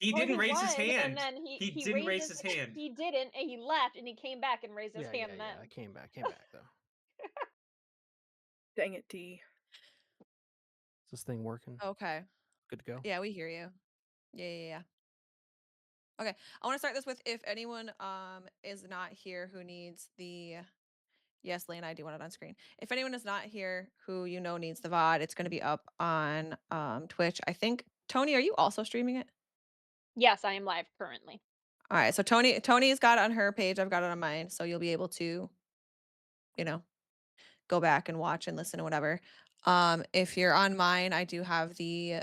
He Well, didn't he raise his was, and hand. then he He he didn't raised raise his his hand. he didn't, and he left, and he came back and raised his Yeah, hand yeah. I then. came back though. Dang it, D. Is this thing working? Okay. Good to go? Yeah, we hear you. Yeah. Okay. I want to start this with if anyone is not here who needs the yes, Lane, I do want it on screen. If anyone is not here who you know needs the VOD, it's going to be up on Twitch. I think Tony, are you also streaming it? Yes, I am live currently. All right. So Tony's got it on her page. I've got it on mine. So you'll be able to, you know, go back and watch and listen and whatever. If you're on mine, I do have the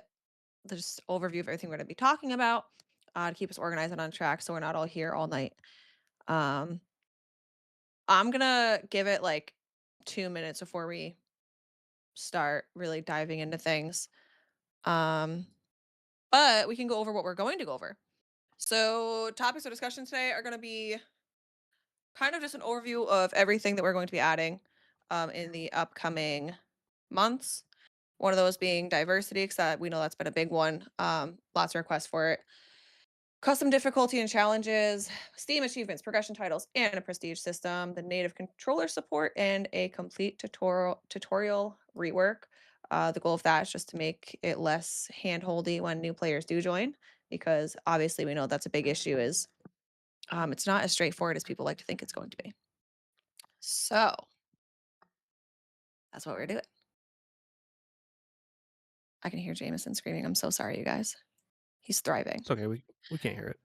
just overview of everything we're going to be talking about to keep us organized and on track so we're not all here all night. Um, I'm going to give it like 2 minutes before we start really diving into things. But we can go over what we're going to go over. So, topics of discussion today are going to be kind of just an overview of everything that we're going to be adding in the upcoming months. One of those being diversity, because we know that's been a big one. Lots of requests for it. Custom difficulty and challenges, Steam achievements, progression titles, and a prestige system, the native controller support, and a complete tutorial rework. The goal of that is just to make it less handholdy when new players do join, because obviously we know that's a big issue. Is it's not as straightforward as people like to think it's going to be. So that's what we're doing. I can hear Jameson screaming. I'm so sorry, you guys. He's thriving. It's okay. We can't hear it.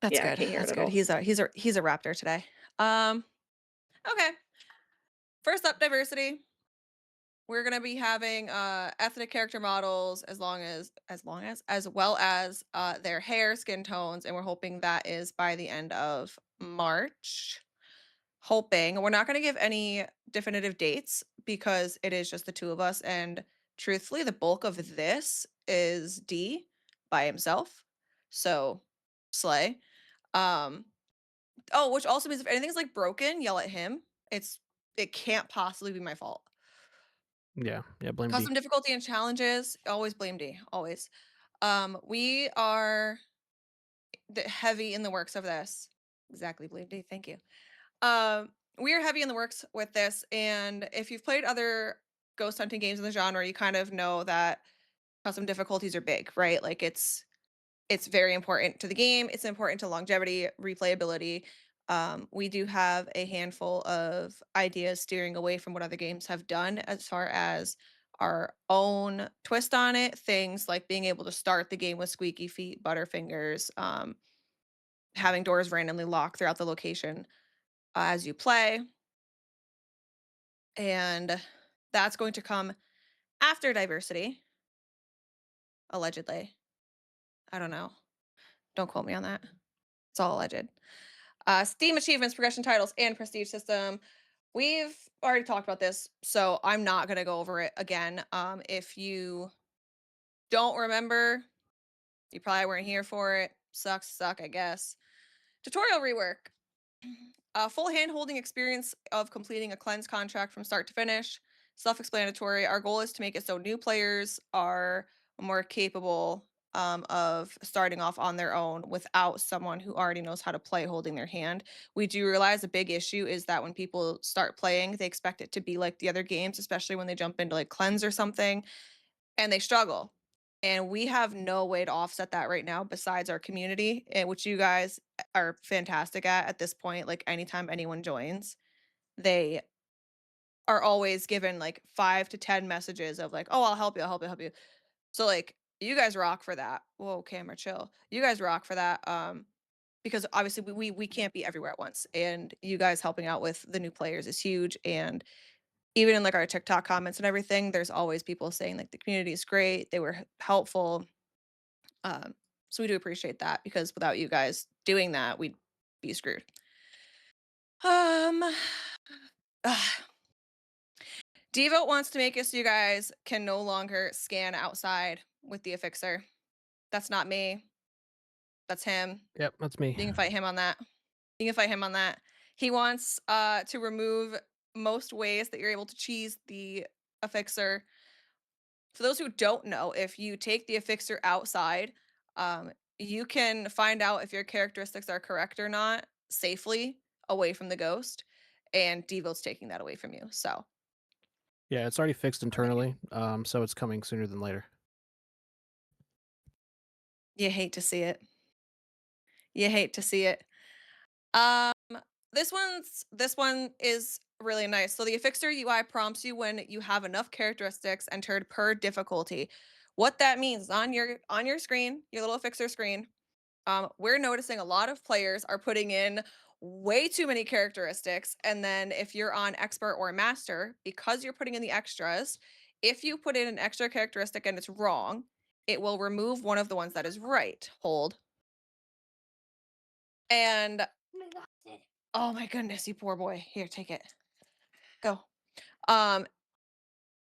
That's Yeah, I good. can't hear it That's at good. all. He's a raptor today. Okay. First up, diversity. We're gonna be having ethnic character models as well as their hair, skin tones, and we're hoping that is by the end of March. Hoping we're not gonna give any definitive dates because it is just the two of us, and truthfully, the bulk of this is D by himself. So slay. Um, oh, which also means if anything's like broken, yell at him. It can't possibly be my fault. Yeah, blame D. Custom difficulty and challenges, always blame D, always. We are heavy in the works of this. Exactly, blame D. Thank you. We are heavy in the works with this, and if you've played other ghost hunting games in the genre, you kind of know that custom difficulties are big, right? Like it's very important to the game. It's important to longevity, replayability. We do have a handful of ideas steering away from what other games have done as far as our own twist on it. Things like being able to start the game with squeaky feet, butterfingers, having doors randomly lock throughout the location as you play. And that's going to come after diversity, allegedly. I don't know. Don't quote me on that. It's all alleged. Steam achievements, progression titles, and prestige system. We've already talked about this, so I'm not going to go over it again. If you don't remember, you probably weren't here for it. Sucks, suck, I guess. Tutorial rework. A full hand-holding experience of completing a cleanse contract from start to finish. Self-explanatory. Our goal is to make it so new players are more capable of starting off on their own without someone who already knows how to play holding their hand. We do realize a big issue is that when people start playing, they expect it to be like the other games, especially when they jump into like cleanse or something, and they struggle. And we have no way to offset that right now besides our community, which you guys are fantastic at this point. Like anytime anyone joins, they are always given like 5 to 10 messages of like, oh, I'll help you, I'll help you, I'll help you. So like you guys rock for that. Whoa, camera chill. You guys rock for that. Because obviously we can't be everywhere at once. And you guys helping out with the new players is huge. And even in like our TikTok comments and everything, there's always people saying like the community is great. They were helpful. So we do appreciate that because without you guys doing that, we'd be screwed. Um, Devote wants to make it so you guys can no longer scan outside with the affixer. That's not me. That's him. Yep, that's me. You can fight him on that. You can fight him on that. He wants to remove most ways that you're able to cheese the affixer. For those who don't know, if you take the affixer outside, you can find out if your characteristics are correct or not safely away from the ghost, and Devo's taking that away from you. So Yeah, it's already fixed internally, so it's coming sooner than later. you hate to see it. You hate to see it. Um, this one is really nice. So the Affixer UI prompts you when you have enough characteristics entered per difficulty. What that means is on your screen, your little Affixer screen, we're noticing a lot of players are putting in way too many characteristics. And then if you're on expert or master, because you're putting in the extras, if you put in an extra characteristic and it's wrong, it will remove one of the ones that is right. Hold. And oh my goodness, you poor boy. Here, take it. Go. Um,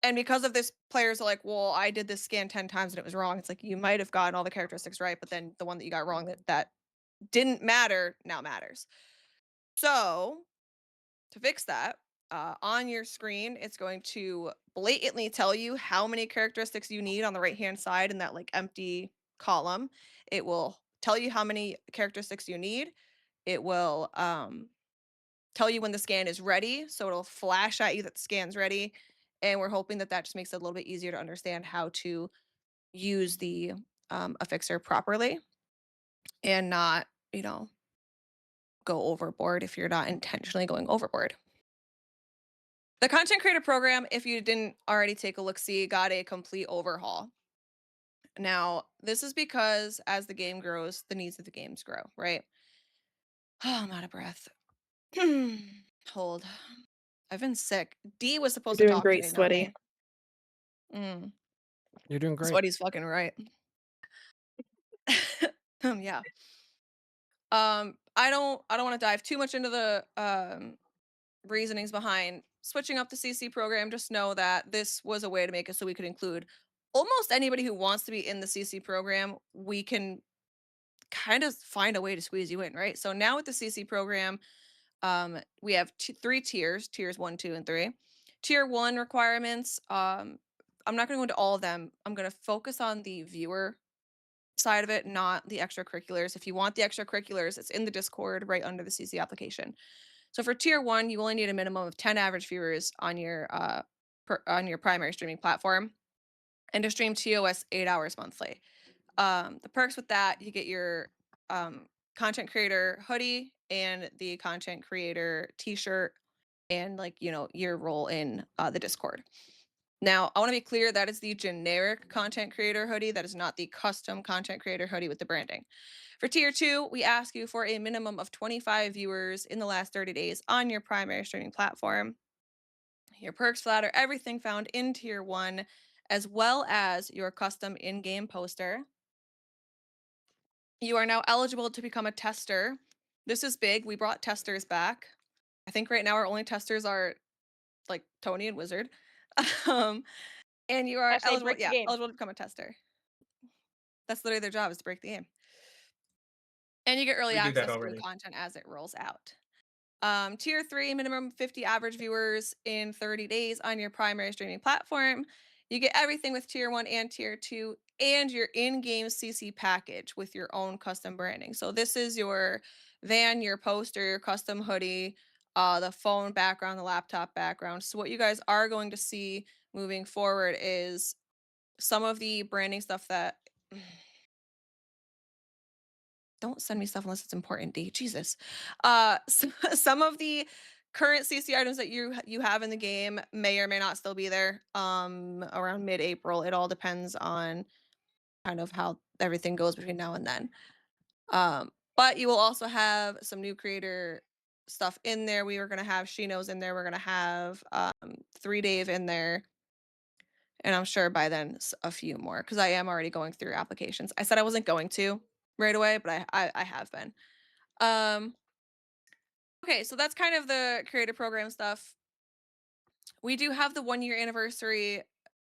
and because of this, players are like, well, I did this scan 10 times and it was wrong. It's like you might have gotten all the characteristics right, but then the one that you got wrong that didn't matter now matters. So to fix that, on your screen, it's going to blatantly tell you how many characteristics you need on the right hand side in that like empty column. It will tell you how many characteristics you need. It will tell you when the scan is ready. So it'll flash at you that the scan's ready. And we're hoping that that just makes it a little bit easier to understand how to use the affixer properly and not, go overboard if you're not intentionally going overboard. The content creator program, if you didn't already take a look see, got a complete overhaul. Now, this is because as the game grows, the needs of the games grow, right? Oh, I'm out of breath. Hold. I've been sick. D was You're supposed to doing talk great, today, not sweaty. me. Mm, You're doing great. Sweaty's fucking right. Yeah. I don't want to dive too much into the reasonings behind switching up the CC program. Just know that this was a way to make it so we could include almost anybody who wants to be in the CC program. We can kind of find a way to squeeze you in, right? So now with the CC program, we have three tiers 1, 2, and 3. Tier 1 requirements, I'm not going to go into all of them. I'm going to focus on the viewer side of it, not the extracurriculars. If you want the extracurriculars, it's in the Discord right under the CC application. So for tier 1, you only need a minimum of 10 average viewers on your on your primary streaming platform and to stream TOS 8 hours monthly. The perks with that, you get your content creator hoodie and the content creator t-shirt and your role in the Discord. Now, I want to be clear that is the generic content creator hoodie. That is not the custom content creator hoodie with the branding. For tier 2, we ask you for a minimum of 25 viewers in the last 30 days on your primary streaming platform. Your perks flatter everything found in tier 1, as well as your custom in-game poster. You are now eligible to become a tester. This is big. We brought testers back. I think right now our only testers are like Tony and Wizard. um, and you are I say break the game. eligible to become a tester. That's literally their job, is to break the game. And you get early We do that access to the already. content as it rolls out. Tier 3, minimum 50 average viewers in 30 days on your primary streaming platform. You get everything with tier 1 and tier 2 and your in-game CC package with your own custom branding. So this is your van, your poster, your custom hoodie, the phone background, the laptop background. So what you guys are going to see moving forward is some of the branding stuff that don't send me stuff unless it's important, D. Jesus. Some of the current CC items that you have in the game may or may not still be there around mid-April. It all depends on kind of how everything goes between now and then. But you will also have some new creator stuff in there. We were going to have Shino's in there. We're going to have 3Dave in there. And I'm sure by then a few more, because I am already going through applications. I said I wasn't going to right away, but I have been. Okay, so that's kind of the creator program stuff. We do have the 1-year anniversary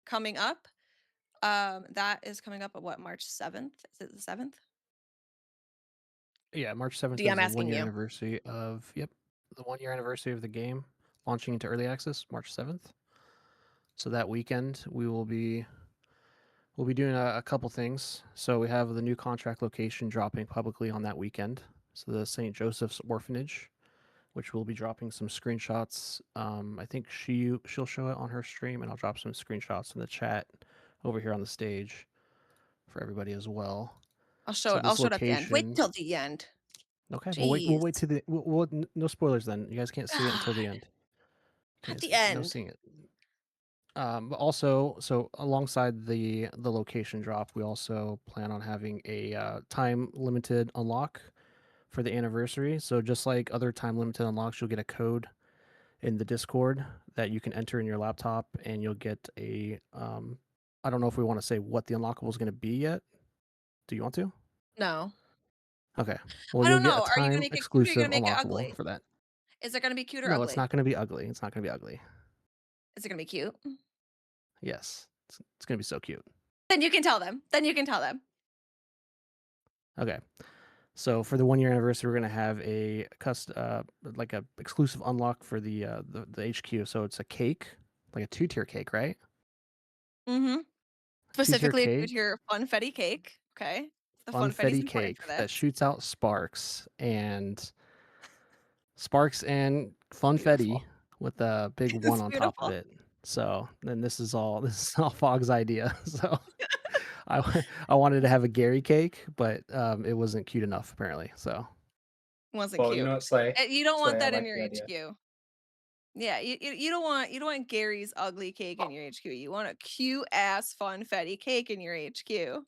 coming up. That is coming up at what, March 7th? Is it the 7th? Yeah, March 7th D, is I'm the asking 1-year you. anniversary of the 1-year anniversary of the game launching into early access March 7th. So that weekend we will be We'll be doing a couple things. So we have the new contract location dropping publicly on that weekend. So the St. Joseph's Orphanage, which we'll be dropping some screenshots. I think she'll show it on her stream, and I'll drop some screenshots in the chat over here on the stage for everybody as well. So I'll this show it at the end. Wait location. till the end. Okay, we'll Jeez. wait to the. No spoilers then. You guys can't see it until the God. end. At Can't the no end. seeing it. But also, so alongside the location drop, we also plan on having a time limited unlock for the anniversary. So just like other time limited unlocks, you'll get a code in the Discord that you can enter in your laptop, and you'll get a. I don't know if we want to say what the unlockable is going to be yet. Do you want to? No. Okay. Well, I you'll don't get a know. Are you gonna time make it cute or are you exclusive gonna make it unlockable ugly? for that. Is it gonna be cute or No, it's ugly? not going to be ugly. It's not going to be ugly. Is it gonna be cute? Yes, it's going to be so cute. Then you can tell them. Then you can tell them. Okay. So for the 1 year anniversary, we're gonna have like a exclusive unlock for the HQ. So it's a cake, like a 2 tier cake, right? Mhm. 2 tier Specifically to cake, your funfetti cake. Okay. The funfetti's funfetti important for cake that this. shoots out sparks and Beautiful. funfetti with a big one It's on top of beautiful. it. So then this is all Fog's idea. So I wanted to have a Gary cake, but it wasn't cute enough apparently. So Wasn't Well, you cute. know what, Slay? You don't want Slay, I that in like your the idea. HQ. Yeah, you don't want Gary's ugly cake in your HQ. You want a cute ass funfetti cake in your HQ.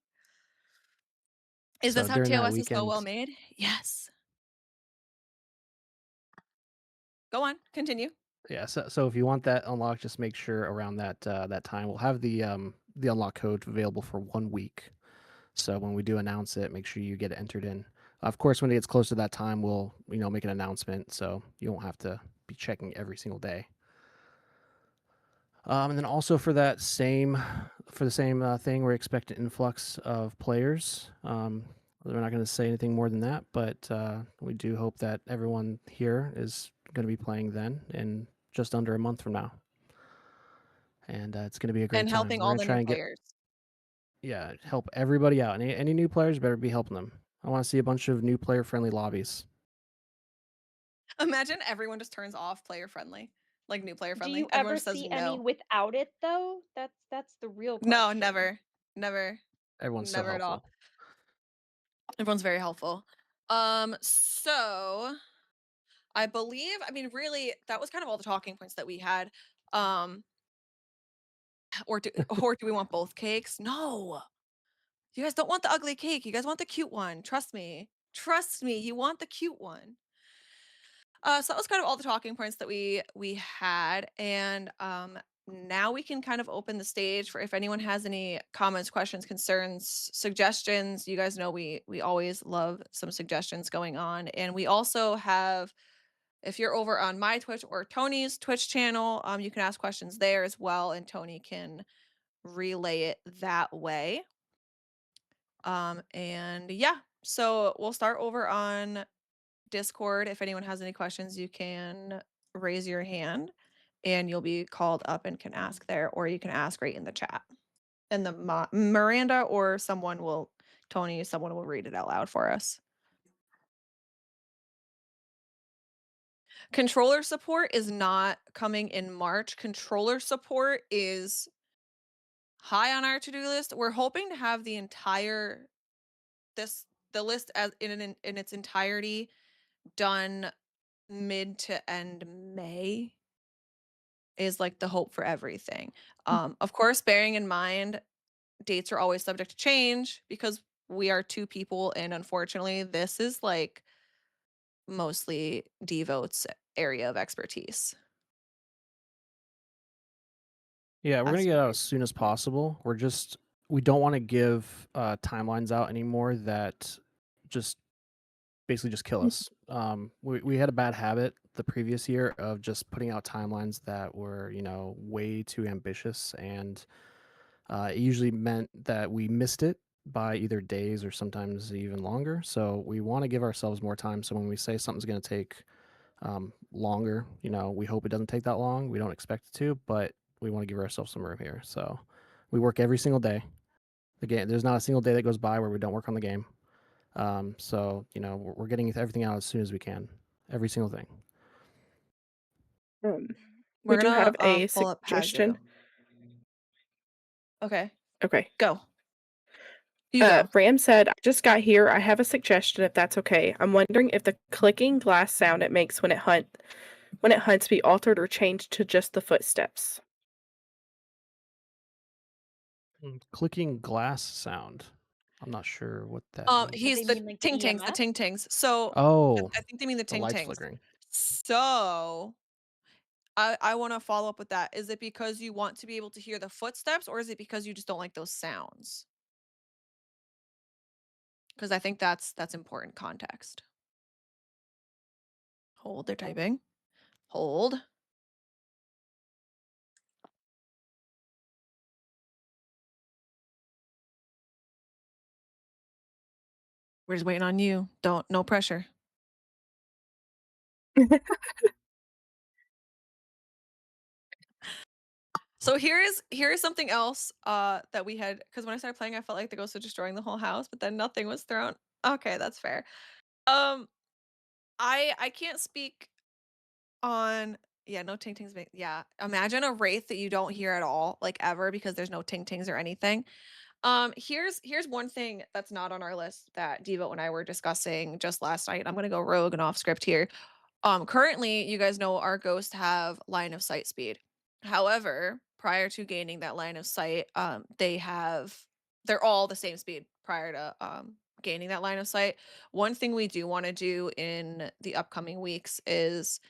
Is this how during that TOS is so well weekend, made? Yes. Go on, continue. yeah, so if you want that unlock, just make sure around that time we'll have the unlock code available for 1 week. So when we do announce it, make sure you get it entered in. Of course, when it gets close to that time, we'll make an announcement, so you won't have to be checking every single day. And then also for the same thing, we're expecting an influx of players. We're not going to say anything more than that, but we do hope that everyone here is going to be playing then in just under a month from now, and it's going to be a great And time. helping We're all going to the try new and get players. help everybody out. Any new players better be helping them. I want to see a bunch of new player friendly lobbies. Imagine everyone just turns off player friendly. Like new player Do friendly. you Everyone ever just says see any no. without it though? That's the real No, question. never. Never. Everyone's so Never at all. helpful. Everyone's very helpful. So I believe, I mean, really, that was kind of all the talking points that we had. Um, or do we want both cakes? No. You guys don't want the ugly cake. You guys want the cute one. Trust me. Trust me, you want the cute one. So that was kind of all the talking points that we had, and now we can kind of open the stage for if anyone has any comments, questions, concerns, suggestions. You guys know we always love some suggestions going on, and we also have. If you're over on my Twitch or Tony's Twitch channel, you can ask questions there as well, and Tony can relay it that way. And yeah, so we'll start over on Discord. If anyone has any questions, you can raise your hand and you'll be called up and can ask there, or you can ask right in the chat. And the Miranda or someone will read it out loud for us. Controller support is not coming in March. Controller support is high on our to-do list. We're hoping to have the list as in its entirety done mid to end May is like the hope for everything. Of course, bearing in mind dates are always subject to change because we are two people and unfortunately this is like mostly Devote's area of expertise. Yeah, we're gonna As get you out guys as soon as know. possible. We don't want to give timelines out anymore that just basically just kill us. We had a bad habit the previous year of just putting out timelines that were way too ambitious, and it usually meant that we missed it by either days or sometimes even longer. So we want to give ourselves more time. So when we say something's going to take longer, we hope it doesn't take that long. We don't expect it to, but we want to give ourselves some room here. So we work every single day. Again, there's not a single day that goes by where we don't work on the game. So we're getting everything out as soon as we can, every single thing. Um, we We're do gonna have a pull up suggestion. Pazu. Okay, Okay. go. You go. Ram said, I just got here. I have a suggestion if that's okay. I'm wondering if the clicking glass sound it makes when it hunts be altered or changed to just the footsteps. Clicking glass sound. I'm not sure what that means. Do He's they the mean like the ting tings, the EMF? ting tings. So Oh, I think they mean the the ting lights tings. flickering. So I want to follow up with that. Is it because you want to be able to hear the footsteps, or is it because you just don't like those sounds? Because I think that's important context. Hold, they're typing. Hold. We're just waiting on you. Don't no pressure. So here is something else that we had because when I started playing, I felt like the ghost was destroying the whole house, but then nothing was thrown. Okay, that's fair. Um, I can't speak on yeah, no ting tings. Yeah, imagine a wraith that you don't hear at all, like ever, because there's no ting tings or anything. Here's one thing that's not on our list that Devo and I were discussing just last night. I'm gonna go rogue and off script here. Currently, you guys know our ghosts have line of sight speed. However, prior to gaining that line of sight, they're all the same speed prior to gaining that line of sight. One thing we do want to do in the upcoming weeks is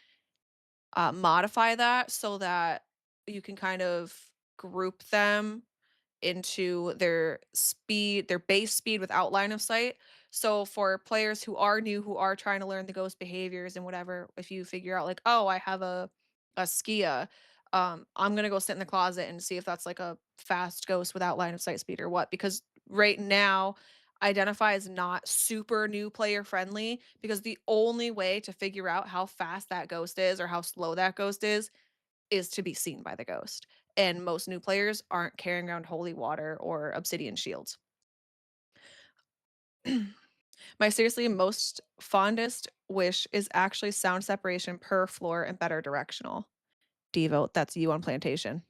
modify that so that you can kind of group them into their base speed with outline of sight. So for players who are new, who are trying to learn the ghost behaviors and whatever, if you figure out like, oh, I have a Skia, I'm gonna go sit in the closet and see if that's like a fast ghost without line of sight speed or what. Because right now, identify is not super new player friendly because the only way to figure out how fast that ghost is or how slow that ghost is to be seen by the ghost. And most new players aren't carrying around holy water or obsidian shields. My seriously most fondest wish is actually sound separation per floor and better directional. Devote, that's you on plantation.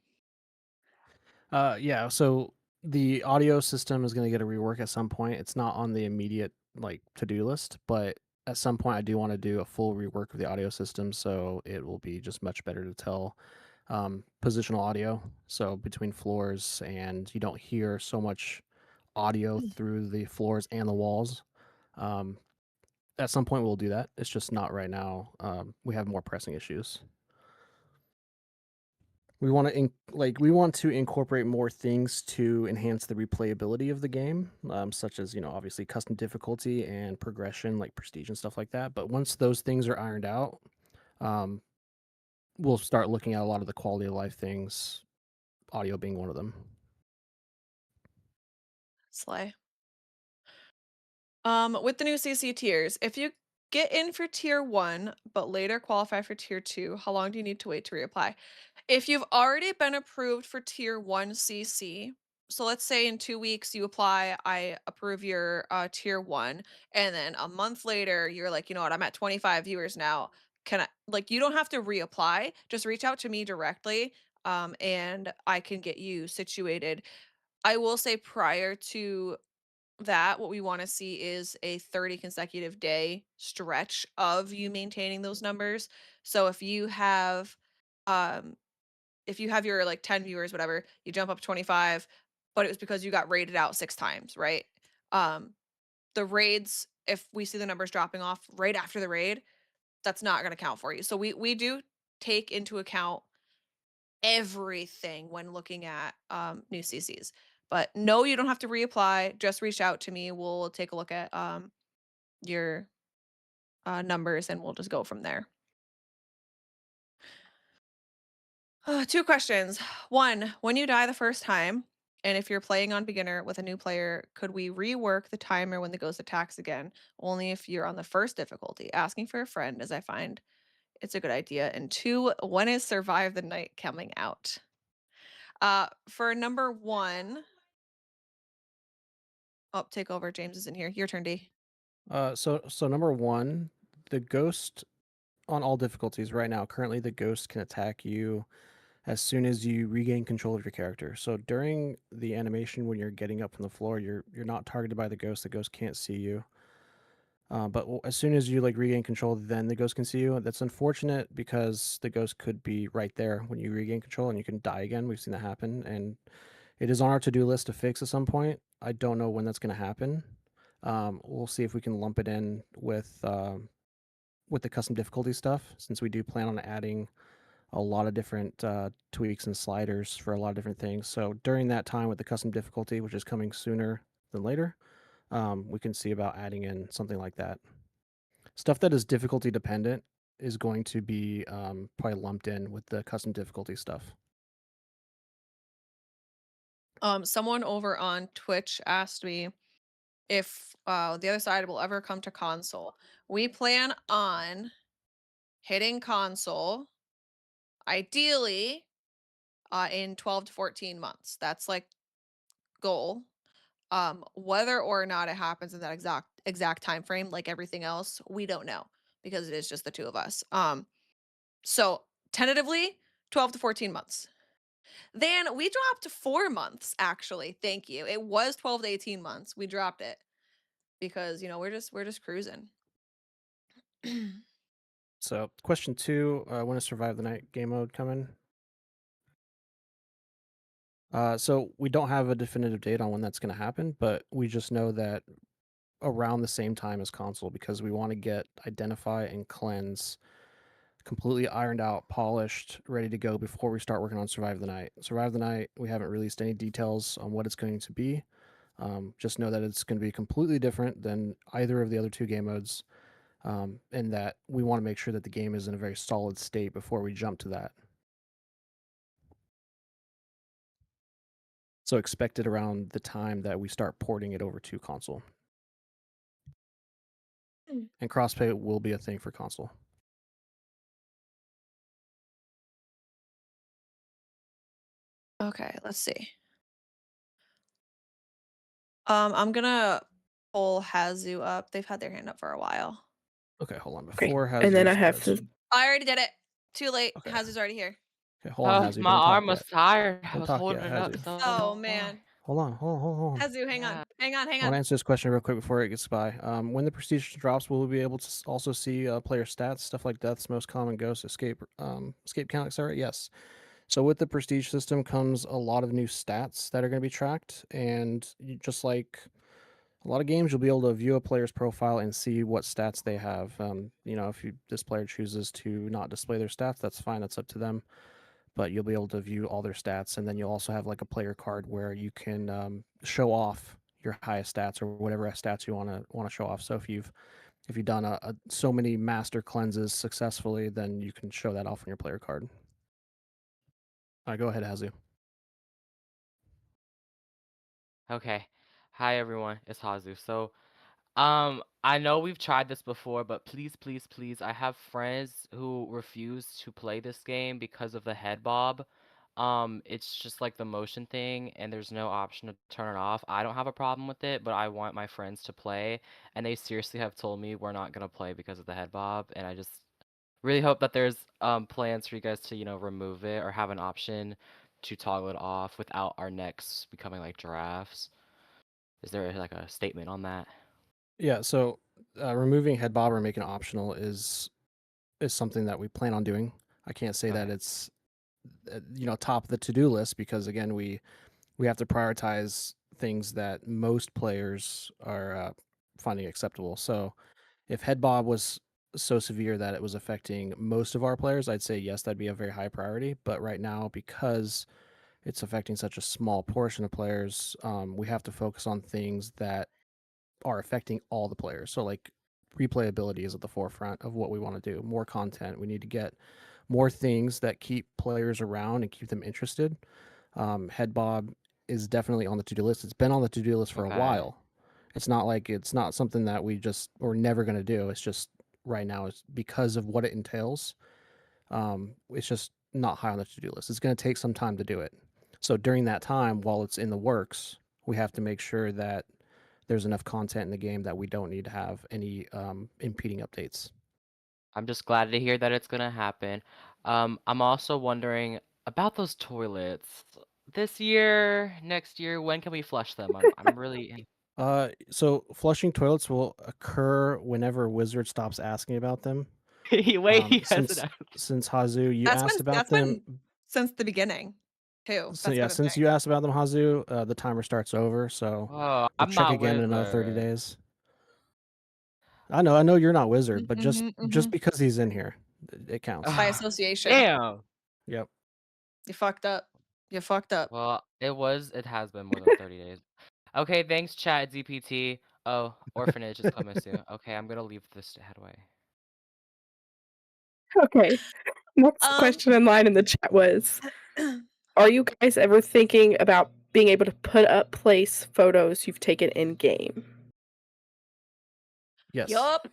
Yeah, so the audio system is going to get a rework at some point. It's not on the immediate like to-do list, but at some point I do want to do a full rework of the audio system so it will be just much better to tell positional audio. So between floors and you don't hear so much audio through the floors and the walls. Um, at some point we'll do that. It's just not right now. We have more pressing issues. We want to incorporate more things to enhance the replayability of the game, such as obviously custom difficulty and progression, like prestige and stuff like that. But once those things are ironed out, um, we'll start looking at a lot of the quality of life things, audio being one of them. Slay. With the new CC tiers, if you get in for tier 1 but later qualify for tier 2, how long do you need to wait to reapply? If you've already been approved for tier 1 CC, so let's say in 2 weeks you apply, I approve your tier 1, and then a month later you're like, "You know what? I'm at 25 viewers now. Can I like you don't have to reapply. Just reach out to me directly and I can get you situated." I will say prior to that, what we wanna see is a 30 consecutive day stretch of you maintaining those numbers. So um, if you have your, like, 10 viewers, whatever, you jump up 25, but it was because you got raided out 6 times, right? Um, the raids, if we see the numbers dropping off right after the raid, that's not gonna count for you. So we do take into account everything when looking at new CCs. But no, you don't have to reapply. Just reach out to me. We'll take a look at your numbers and we'll just go from there. Two questions. One, when you die the first time, and if you're playing on beginner with a new player, could we rework the timer when the ghost attacks again? Only if you're on the first difficulty. Asking for a friend, as I find it's a good idea. And two, when is Survive the Night coming out? For number one, Oh, take over. James is in here. Your turn, D. So number one, the ghost on all difficulties right now. Currently, the ghost can attack you as soon as you regain control of your character. So during the animation, when you're getting up from the floor, you're not targeted by the ghost. The ghost can't see you. But as soon as you like regain control, then the ghost can see you. That's unfortunate because the ghost could be right there when you regain control, and you can die again. We've seen that happen, and it is on our to-do list to fix at some point. I don't know when that's going to happen. We'll see if we can lump it in with the custom difficulty stuff, since we do plan on adding a lot of different tweaks and sliders for a lot of different things. So during that time with the custom difficulty, which is coming sooner than later, we can see about adding in something like that. Stuff that is difficulty dependent is going to be probably lumped in with the custom difficulty stuff. Someone over on Twitch asked me if the other side will ever come to console. We plan on hitting console, ideally, in 12 to 14 months. That's like goal. Whether or not it happens in that exact time frame, like everything else, we don't know because it is just the two of us. So tentatively 12 to 14 months. Then we dropped 4 months actually. Thank you. It was 12 to 18 months. We dropped it because, we're just cruising. So question 2, when is Survive the Night game mode coming? So we don't have a definitive date on when that's going to happen, but we just know that around the same time as console, because we want to get Identify and Cleanse completely ironed out, polished, ready to go before we start working on Survive the Night. Survive the Night, we haven't released any details on what it's going to be. Just know that it's going to be completely different than either of the other two game modes, and that we want to make sure that the game is in a very solid state before we jump to that. So expect it around the time that we start porting it over to console. And crossplay will be a thing for console. Okay, let's see. I'm gonna pull Hazu up. They've had their hand up for a while. Okay, hold on. Okay, Before and then I Hazu have starts. to. I already did it. Too late. Okay. Hazu's already here. Okay, hold on, Oh, Hazu. my Don't talk arm was yet. tired. I Don't was talk holding yet, it up Hazu. so Oh long. man. Hold on. Hazu, hang on. Hang on. I want to answer this question real quick before it gets by. When the prestige drops, will we be able to also see player stats, stuff like deaths, most common ghosts, escape count, etc.? Yes. So with the prestige system comes a lot of new stats that are going to be tracked, and just like a lot of games, you'll be able to view a player's profile and see what stats they have. If this player chooses to not display their stats, that's fine. That's up to them. But you'll be able to view all their stats, and then you'll also have like a player card where you can show off your highest stats or whatever stats you want to show off. So if you've done so many master cleanses successfully, then you can show that off on your player card. All right, go ahead, Hazu. Okay. Hi everyone, it's Hazu. So, I know we've tried this before, but please, please, please, I have friends who refuse to play this game because of the head bob. It's just like the motion thing, and there's no option to turn it off. I don't have a problem with it, but I want my friends to play, and they seriously have told me we're not gonna play because of the head bob, and I just really hope that there's plans for you guys to, remove it or have an option to toggle it off without our necks becoming like giraffes. Is there like a statement on that? Yeah, so removing head bob or making it optional is something that we plan on doing. I can't say that Okay. it's top of the to-do list, because again, we have to prioritize things that most players are finding acceptable. So if head bob was so severe that it was affecting most of our players, I'd say yes, that'd be a very high priority. But right now, because it's affecting such a small portion of players, we have to focus on things that are affecting all the players. So like replayability is at the forefront of what we want to do. More content. We need to get more things that keep players around and keep them interested. Head bob is definitely on the to-do list. It's been on the to-do list for a Okay. while. It's not like it's not something that we're never going to do. It's just right now, it's because of what it entails. It's just not high on the to-do list. It's going to take some time to do it. So during that time, while it's in the works, we have to make sure that there's enough content in the game that we don't need to have any impeding updates. I'm just glad to hear that it's gonna happen. I'm also wondering about those toilets. This year, next year, when can we flush them? I'm really So flushing toilets will occur whenever Wizard stops asking about them. wait, he hasn't Since asked. since Hazu, you asked about That's them. been since the beginning, too. So That's yeah, been a since thing. you asked about them, Hazu, the timer starts over. So Oh, we'll I'm check not again in another 30 wizard. days. I know you're not Wizard, but just Mhm. because he's in here, it counts. By association. Damn. Yep. You fucked up. You fucked up. Well, it has been more than 30 days. Okay, thanks, Chat GPT. Oh, orphanage is coming soon. Okay, I'm gonna leave this headway. Okay. Next Um, question in line in the chat was, are you guys ever thinking about being able to put up place photos you've taken in game? Yes. yup.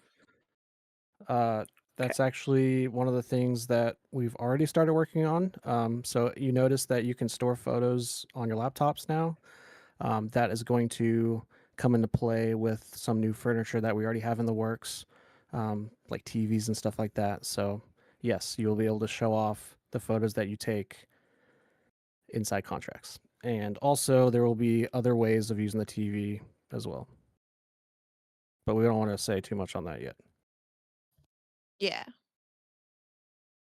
That's actually one of the things that we've already started working on. So you notice that you can store photos on your laptops now. That is going to come into play with some new furniture that we already have in the works, like TVs and stuff like that. So yes, you'll be able to show off the photos that you take inside contracts. And also there will be other ways of using the TV as well. But we don't want to say too much on that yet. Yeah.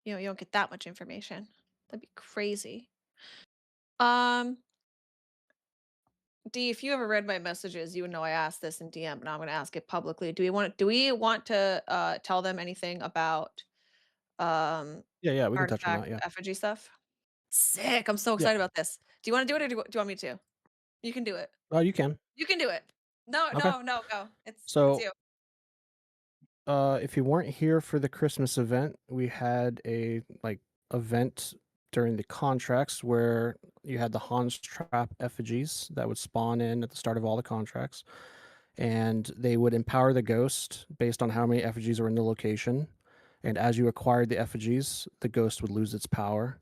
You don't get that much information. That'd be crazy. D, if you ever read my messages, you would know I asked this in DM, but now I'm gonna ask it publicly. Do we want to tell them anything about Yeah, we can touch on artifact that. Yeah. effigy stuff? Sick. I'm so Yeah. excited about this. Do you want to do it or do you want me to? You can do it. Oh, you can. You can do it. No, Okay. go. It's So you. if you weren't here for the Christmas event, we had a event during the contracts where you had the Hans Trap effigies that would spawn in at the start of all the contracts, and they would empower the ghost based on how many effigies are in the location. And as you acquired the effigies, the ghost would lose its power.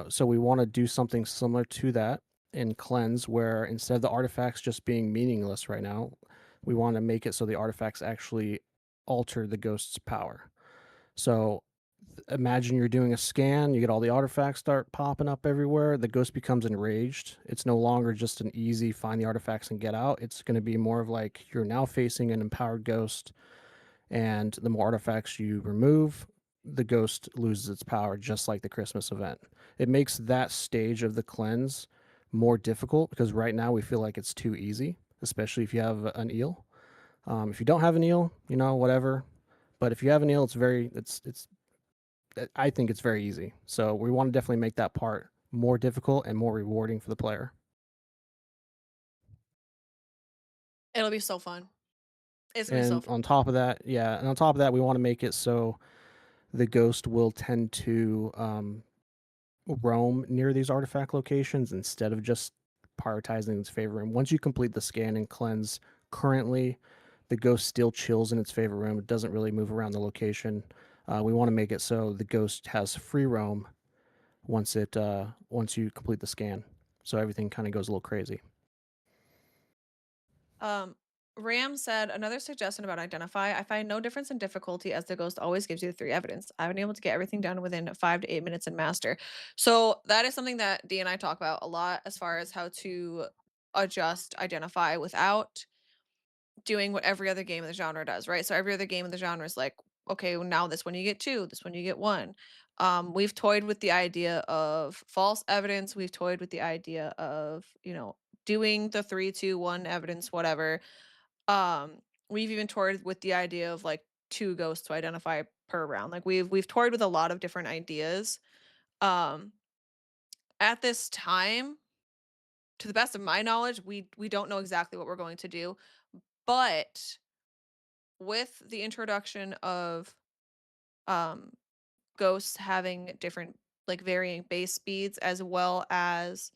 So we want to do something similar to that in Cleanse, where instead of the artifacts just being meaningless right now, we want to make it so the artifacts actually alter the ghost's power. So imagine you're doing a scan, you get all the artifacts start popping up everywhere, the ghost becomes enraged. It's no longer just an easy find the artifacts and get out. It's going to be more of like you're now facing an empowered ghost, and the more artifacts you remove, the ghost loses its power, just like the Christmas event. It makes that stage of the cleanse more difficult because right now we feel like it's too easy, especially if you have an eel. If you don't have an eel, whatever. But if you have an eel, I think it's very easy. So we want to definitely make that part more difficult and more rewarding for the player. It'll be so fun. It's gonna be so And fun. on top of that, we want to make it so the ghost will tend to roam near these artifact locations instead of just prioritizing its favorite room. Once you complete the scan and cleanse, currently the ghost still chills in its favorite room. It doesn't really move around the location. We want to make it so the ghost has free roam once you complete the scan, so everything kind of goes a little crazy. Ram said another suggestion about identify. I find no difference in difficulty as the ghost always gives you the 3 evidence. I've been able to get everything done within 5 to 8 minutes in master. So that is something that D and I talk about a lot as far as how to adjust identify without doing what every other game in the genre does, right? So every other game in the genre is like, okay, well, now this one you get 2, this one you get 1. We've toyed with the idea of false evidence. We've toyed with the idea of, doing the 3, 2, 1 evidence, whatever. We've even toyed with the idea of like 2 ghosts to identify per round. Like we've toyed with a lot of different ideas. Um, at this time, to the best of my knowledge, we don't know exactly what we're going to do, but with the introduction of um ghosts having different like varying base speeds as well as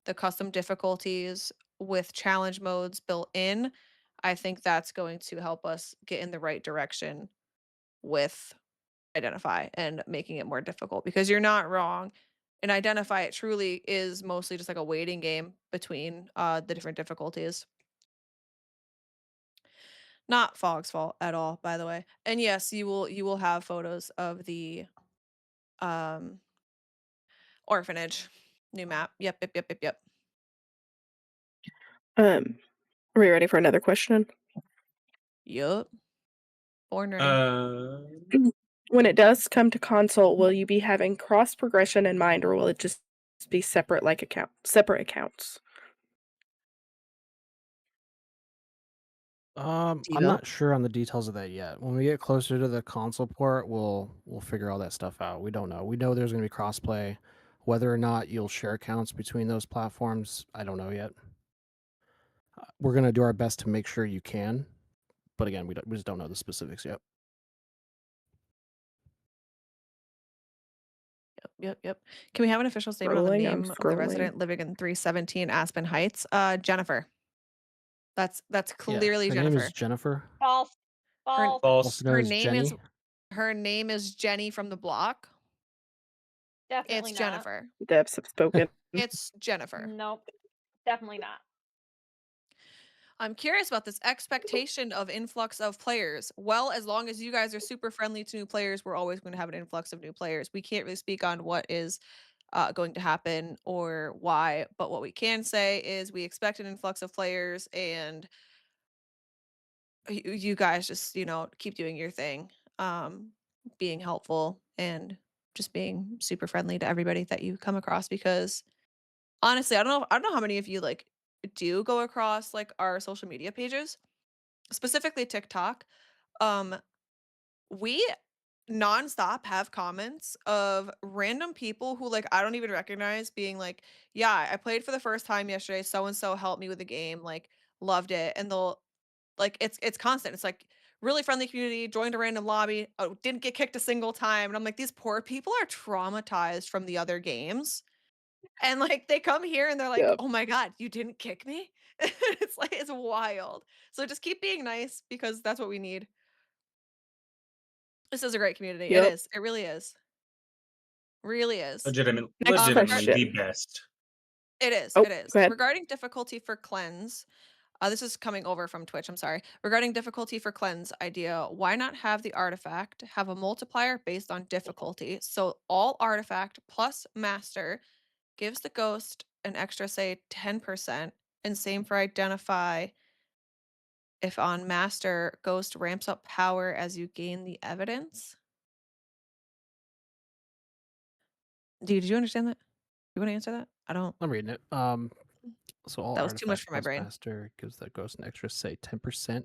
the custom difficulties with challenge modes built in, I think that's going to help us get in the right direction with identify and making it more difficult because you're not wrong. And identify it truly is mostly just like a waiting game between the different difficulties. Not Fog's fault at all, by the way. And yes, you will have photos of the um orphanage new map. Yep, yep, yep, yep, yep. Um, are we ready for another question? Yup. Born ready. When it does come to console, will you be having cross progression in mind, or will it just be separate separate accounts? I'm not sure on the details of that yet. When we get closer to the console port, we'll figure all that stuff out. We don't know. We know there's going to be crossplay. Whether or not you'll share accounts between those platforms, I don't know yet. We're going to do our best to make sure you can, but again, we just don't know the specifics yet. Yep, yep. Can we have an official statement on the Scrolling, I'm name of the scrolling. resident living in 317 Aspen Heights? Jennifer. That's Yeah, clearly her name Jennifer. is Jennifer. False. Her False. Also known her as name is Jenny. her name is Jenny from the block. Definitely It's not. Jennifer. Devs have spoken. It's Jennifer. Nope. Definitely not. I'm curious about this expectation of influx of players. Well, as long as you guys are super friendly to new players, we're always going to have an influx of new players. We can't really speak on what is going to happen or why, but what we can say is we expect an influx of players, and you guys just keep doing your thing, being helpful and just being super friendly to everybody that you come across, because honestly, I don't know how many of you like do go across like our social media pages, specifically TikTok. Um, we nonstop have comments of random people who like I don't even recognize being like, "Yeah, I played for the first time yesterday. So and so helped me with the game. Like, loved it." And they'll like it's constant. It's like really friendly community, joined a random lobby, oh, didn't get kicked a single time. And I'm like, these poor people are traumatized from the other games. And like they come here and they're like, Yep. "Oh my god, you didn't kick me?" It's like it's wild. So just keep being nice because that's what we need. This is a great community. It Yep. is. It really is. Really is. Next Legitimately the question. best. It is. Oh, It is. go ahead. Regarding difficulty for cleanse, this is coming over from Twitch. I'm sorry. Regarding difficulty for cleanse idea, why not have the artifact have a multiplier based on difficulty? So all artifact plus master gives the ghost an extra, say, 10%, and same for identify. If on master, ghost ramps up power as you gain the evidence. Did you understand that? You want to answer that? I don't. I'm reading it. So all That was too much artifact for my plus brain. master gives that ghost an extra, say, 10%.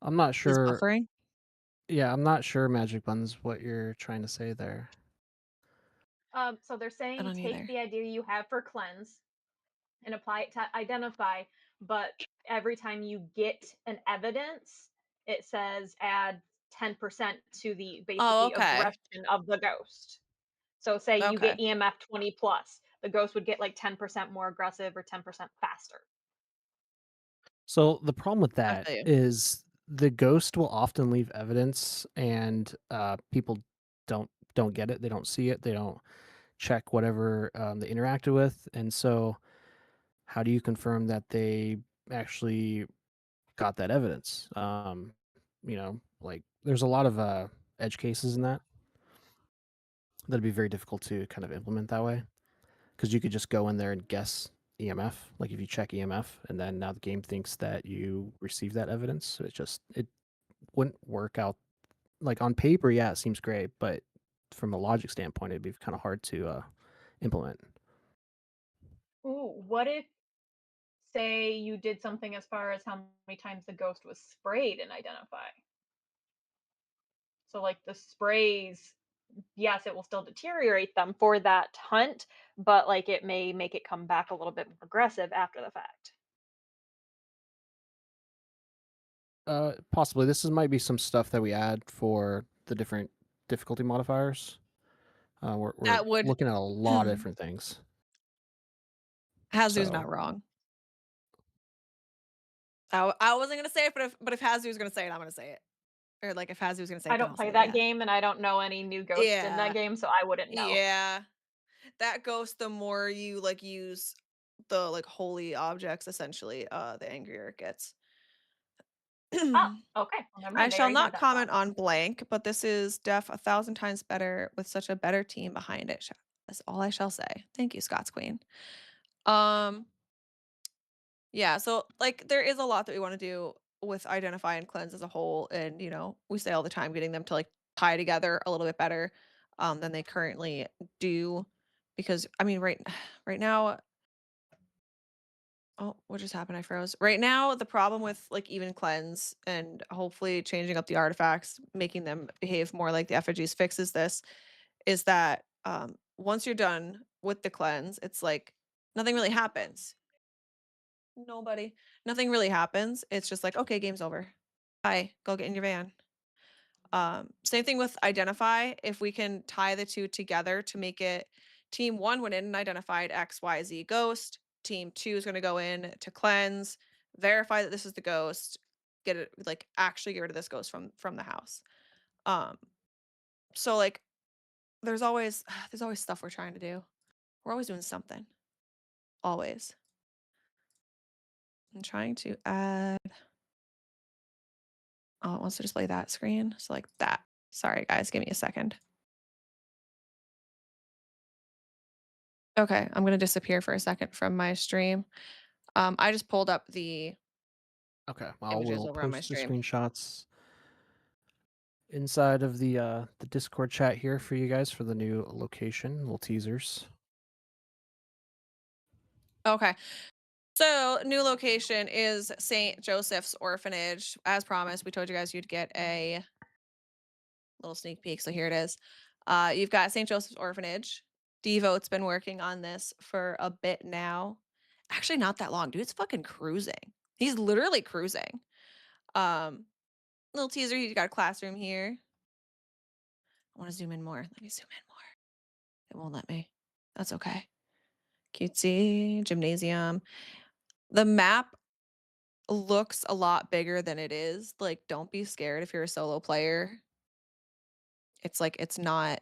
I'm not He's sure. buffering. Yeah, I'm not sure, Magic Buns, what you're trying to say there. So they're I saying don't take either. the idea you have for cleanse and apply it to identify, but every time you get an evidence, it says add 10% to the Oh, basically okay. aggression of the ghost. So say you Okay. get EMF 20 plus, the ghost would get like 10% more aggressive or 10% faster. So the problem with I that feel you. is the ghost will often leave evidence, and people don't get it. They don't see it. They don't check whatever they interacted with, and so how do you confirm that they actually got that evidence? Like there's a lot of edge cases in that'd be very difficult to kind of implement that way, because you could just go in there and guess EMF. Like if you check EMF, and then now the game thinks that you received that evidence, so it wouldn't work out. Like on paper, yeah, it seems great, but from a logic standpoint, it'd be kind of hard to implement. Ooh, what if say you did something as far as how many times the ghost was sprayed in identify? So like the sprays, yes, it will still deteriorate them for that hunt, but like it may make it come back a little bit more aggressive after the fact. Possibly this might be some stuff that we add for the different difficulty modifiers. We're That would looking at a lot of different things. Hazu's So not wrong. I wasn't gonna say it, but if Hazu's gonna say it, I'm gonna say it. Or like if Hazzy was gonna say I it, then don't I'll play say that yeah. game, and I don't know any new ghosts in that Yeah. game, so I wouldn't know. Yeah. That ghost, the more you like use the like holy objects, essentially, the angrier it gets. Oh, okay. Well, never I mind. I shall already know not that comment thought. on blank, but this is def 1,000 times better with such a better team behind it. That's all I shall say. Thank you, Scott's Queen. Yeah, so like there is a lot that we want to do with identify and cleanse as a whole, and we say all the time getting them to like tie together a little bit better than they currently do, because I mean right now. Oh, what just happened? I froze. Right now, the problem with like even cleanse and hopefully changing up the artifacts, making them behave more like the effigies fixes this, is that once you're done with the cleanse, it's like nothing really happens. Nobody, nothing really happens. It's just like, okay, game's over. Bye. Go get in your van. Same thing with identify. If we can tie the two together to make it team one went in and identified XYZ ghost, team two is going to go in to cleanse, verify that this is the ghost, get it like actually get rid of this ghost from the house. So like there's always stuff we're trying to do. We're always doing something. Always. I'm trying to add. Oh, it wants to display that screen. So like that. Sorry guys, give me a second. Okay, I'm gonna disappear for a second from my stream. I just pulled up the Okay, I images will over on my post the stream. screenshots inside of the Discord chat here for you guys for the new location, little teasers. Okay. So new location is St. Joseph's Orphanage. As promised, we told you guys you'd get a little sneak peek. So here it is. You've got St. Joseph's Orphanage. Devote's been working on this for a bit now. Actually, not that long, dude. It's fucking cruising. He's literally cruising. Little teaser. You got a classroom here. I want to zoom in more. Let me zoom in more. It won't let me. That's okay. Cutesy gymnasium. The map looks a lot bigger than it is. Like, don't be scared if you're a solo player. It's like it's not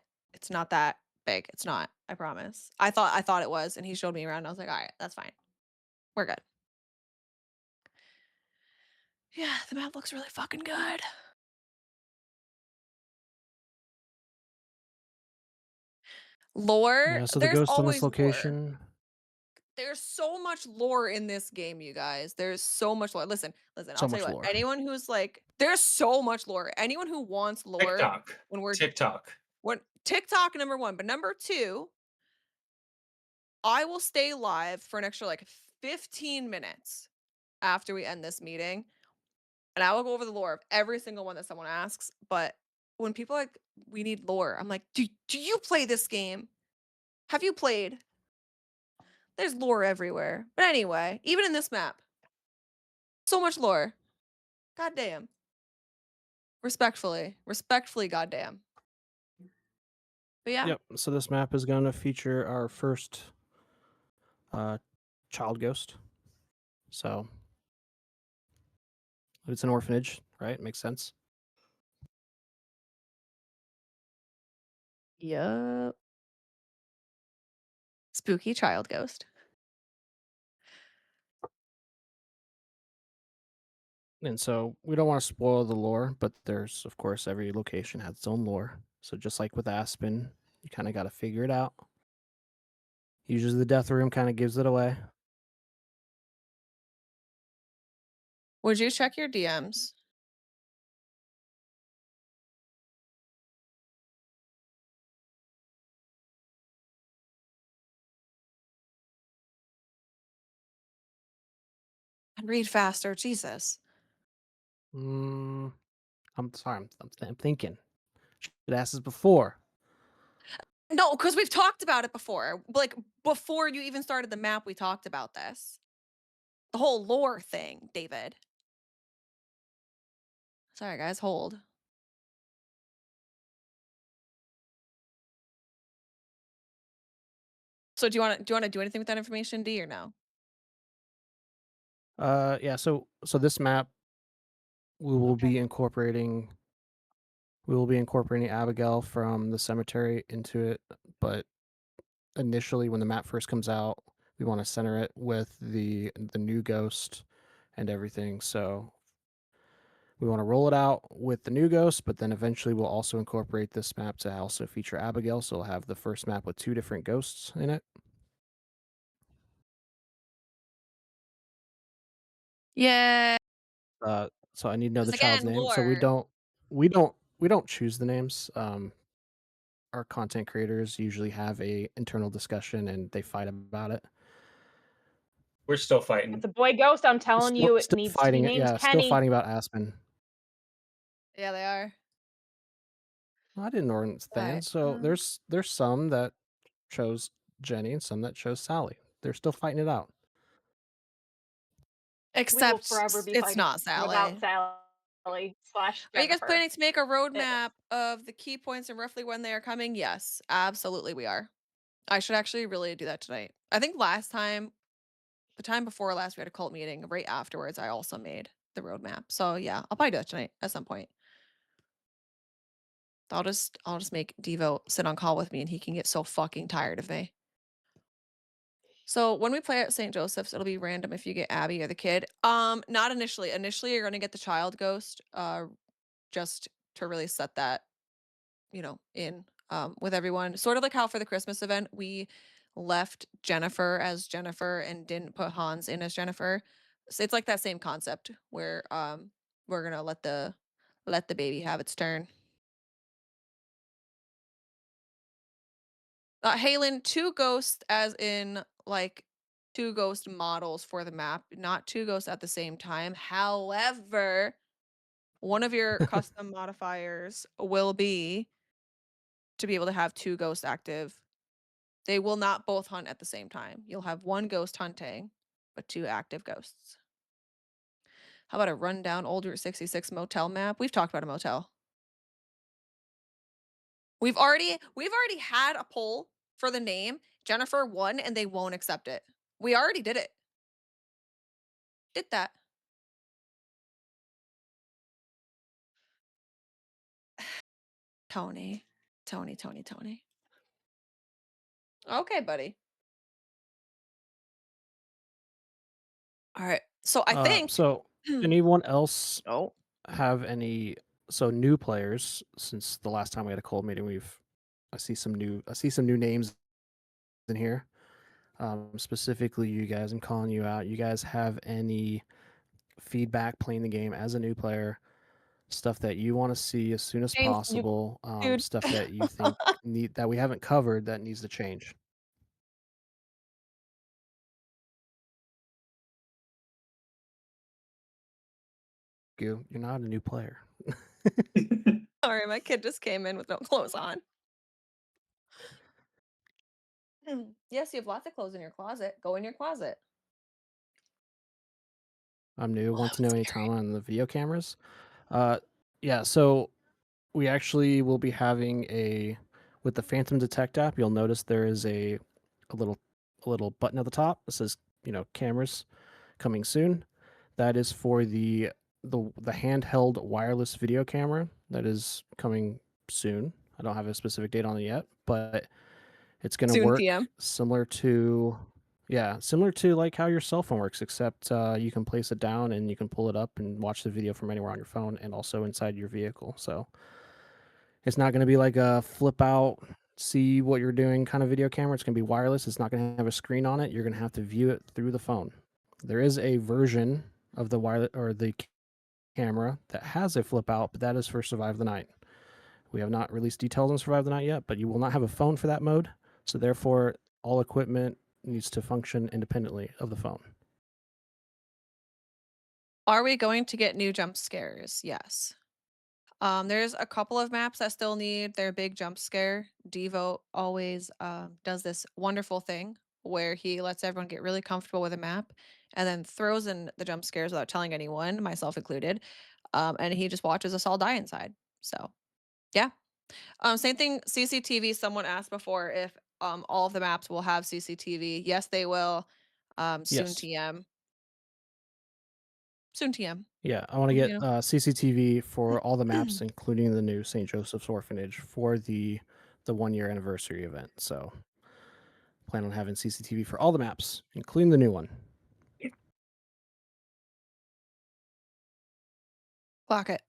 that big. It's not. I promise. I thought it was, and he showed me around. And I was like, all right, that's fine. We're good. Yeah, the map looks really fucking good. Lore. Yeah, so the There's ghost on this always lore. location. There's so much lore in this game, you guys. There's so much lore. Listen. I'll So tell much you what. lore. Anyone who's like, there's so much lore. Anyone who wants lore TikTok. when we're TikTok. when TikTok number one, but number two, I will stay live for an extra like 15 minutes after we end this meeting, and I will go over the lore of every single one that someone asks. But when people are like, we need lore, I'm like, do you play this game? Have you played? There's lore everywhere. But anyway, even in this map, so much lore. Goddamn. Respectfully, goddamn. But yeah. Yep. So this map is going to feature our first child ghost. So it's an orphanage, right? Makes sense. Yup. Spooky child ghost. And so we don't want to spoil the lore, but there's, of course, every location has its own lore. So just like with Aspen, you kind of got to figure it out. Usually the death room kind of gives it away. Would you check your DMs? And read faster, Jesus. I'm sorry. I'm thinking. Should ask this before. No, because we've talked about it before. Like before you even started the map, we talked about this. The whole lore thing, David. Sorry, guys, hold. So do you want to do anything with that information, D, or no? Yeah. So this map, we will be incorporating We will be incorporating Abigail from the cemetery into it, but initially when the map first comes out, we want to center it with the new ghost and everything. So we want to roll it out with the new ghost, but then eventually we'll also incorporate this map to also feature Abigail. So we'll have the first map with 2 different ghosts in it. Yeah. So I need to know Because the child's again, name. So we lore. don't choose the names. Our content creators usually have a internal discussion and they fight about it. We're still It's fighting. a boy ghost. I'm telling you, it Still needs to be fighting it. named Yeah, still Kenny. fighting about Aspen. Yeah, they are. I didn't understand. Alright, So there's some that chose Jenny and some that chose Sally. They're still fighting it out. We will Except forever be it's fighting not without Sally. Sally slash Are you guys Jennifer. planning to make a roadmap of the key points and roughly when they are coming? Yes, absolutely we are. I should actually really do that tonight. I think the time before last, we had a cult meeting. Right afterwards, I also made the roadmap. So yeah, I'll probably do it tonight at some point. I'll just make Devo sit on call with me and he can get so fucking tired of me. So when we play at St. Joseph's, it'll be random if you get Abby or the kid. Not initially. Initially, you're gonna get the child ghost, just to really set that, in with everyone. Sort of like how for the Christmas event, we left Jennifer as Jennifer and didn't put Hans in as Jennifer. So it's like that same concept where we're gonna let the baby have its turn. Halen, 2 ghosts as in like 2 ghost models for the map, not 2 ghosts at the same time. However, one of your custom modifiers will be to be able to have 2 ghosts active. They will not both hunt at the same time. You'll have 1 ghost hunting, but 2 active ghosts. How about a rundown old Route 66 motel map? We've talked about a motel. We've already had a poll for the name. Jennifer won and they won't accept it. We already did it. Did that. Tony. Okay, buddy. All right. So I think So anyone else oh, have any new players? Since the last time we had a cold meeting, I see some new names in here. Specifically, you guys, I'm calling you out. You guys have any feedback playing the game as a new player? Stuff that you want to see as soon as James, possible. dude. Stuff that you think that we haven't covered that needs to change. You're not a new player. Sorry, my kid just came in with no clothes on. Yes, you have lots of clothes in your closet. Go in your closet. I'm new. Oh, Want that to know was any scary. time on the video cameras? Yeah. So we actually will be having with the Phantom Detect app. You'll notice there is a little button at the top that says cameras coming soon. That is for the handheld wireless video camera that is coming soon. I don't have a specific date on it yet, but it's going to Soon work PM. similar to like how your cell phone works, except you can place it down and you can pull it up and watch the video from anywhere on your phone and also inside your vehicle. So it's not going to be like a flip out, see what you're doing kind of video camera. It's going to be wireless. It's not going to have a screen on it. You're going to have to view it through the phone. There is a version of the wireless or the camera that has a flip out, but that is for Survive the Night. We have not released details on Survive the Night yet, but you will not have a phone for that mode. So therefore, all equipment needs to function independently of the phone. Are we going to get new jump scares? Yes. There's a couple of maps that still need their big jump scare. Devo always does this wonderful thing where he lets everyone get really comfortable with a map and then throws in the jump scares without telling anyone, myself included. And he just watches us all die inside. So yeah. Same thing, CCTV. Someone asked before if all of the maps will have CCTV. Yes, they will. Soon Yes. TM. Soon TM. Yeah, I want to You get know? CCTV for all the maps, including the new St. Joseph's Orphanage for the 1-year anniversary event. So plan on having CCTV for all the maps, including the new one. Clock it.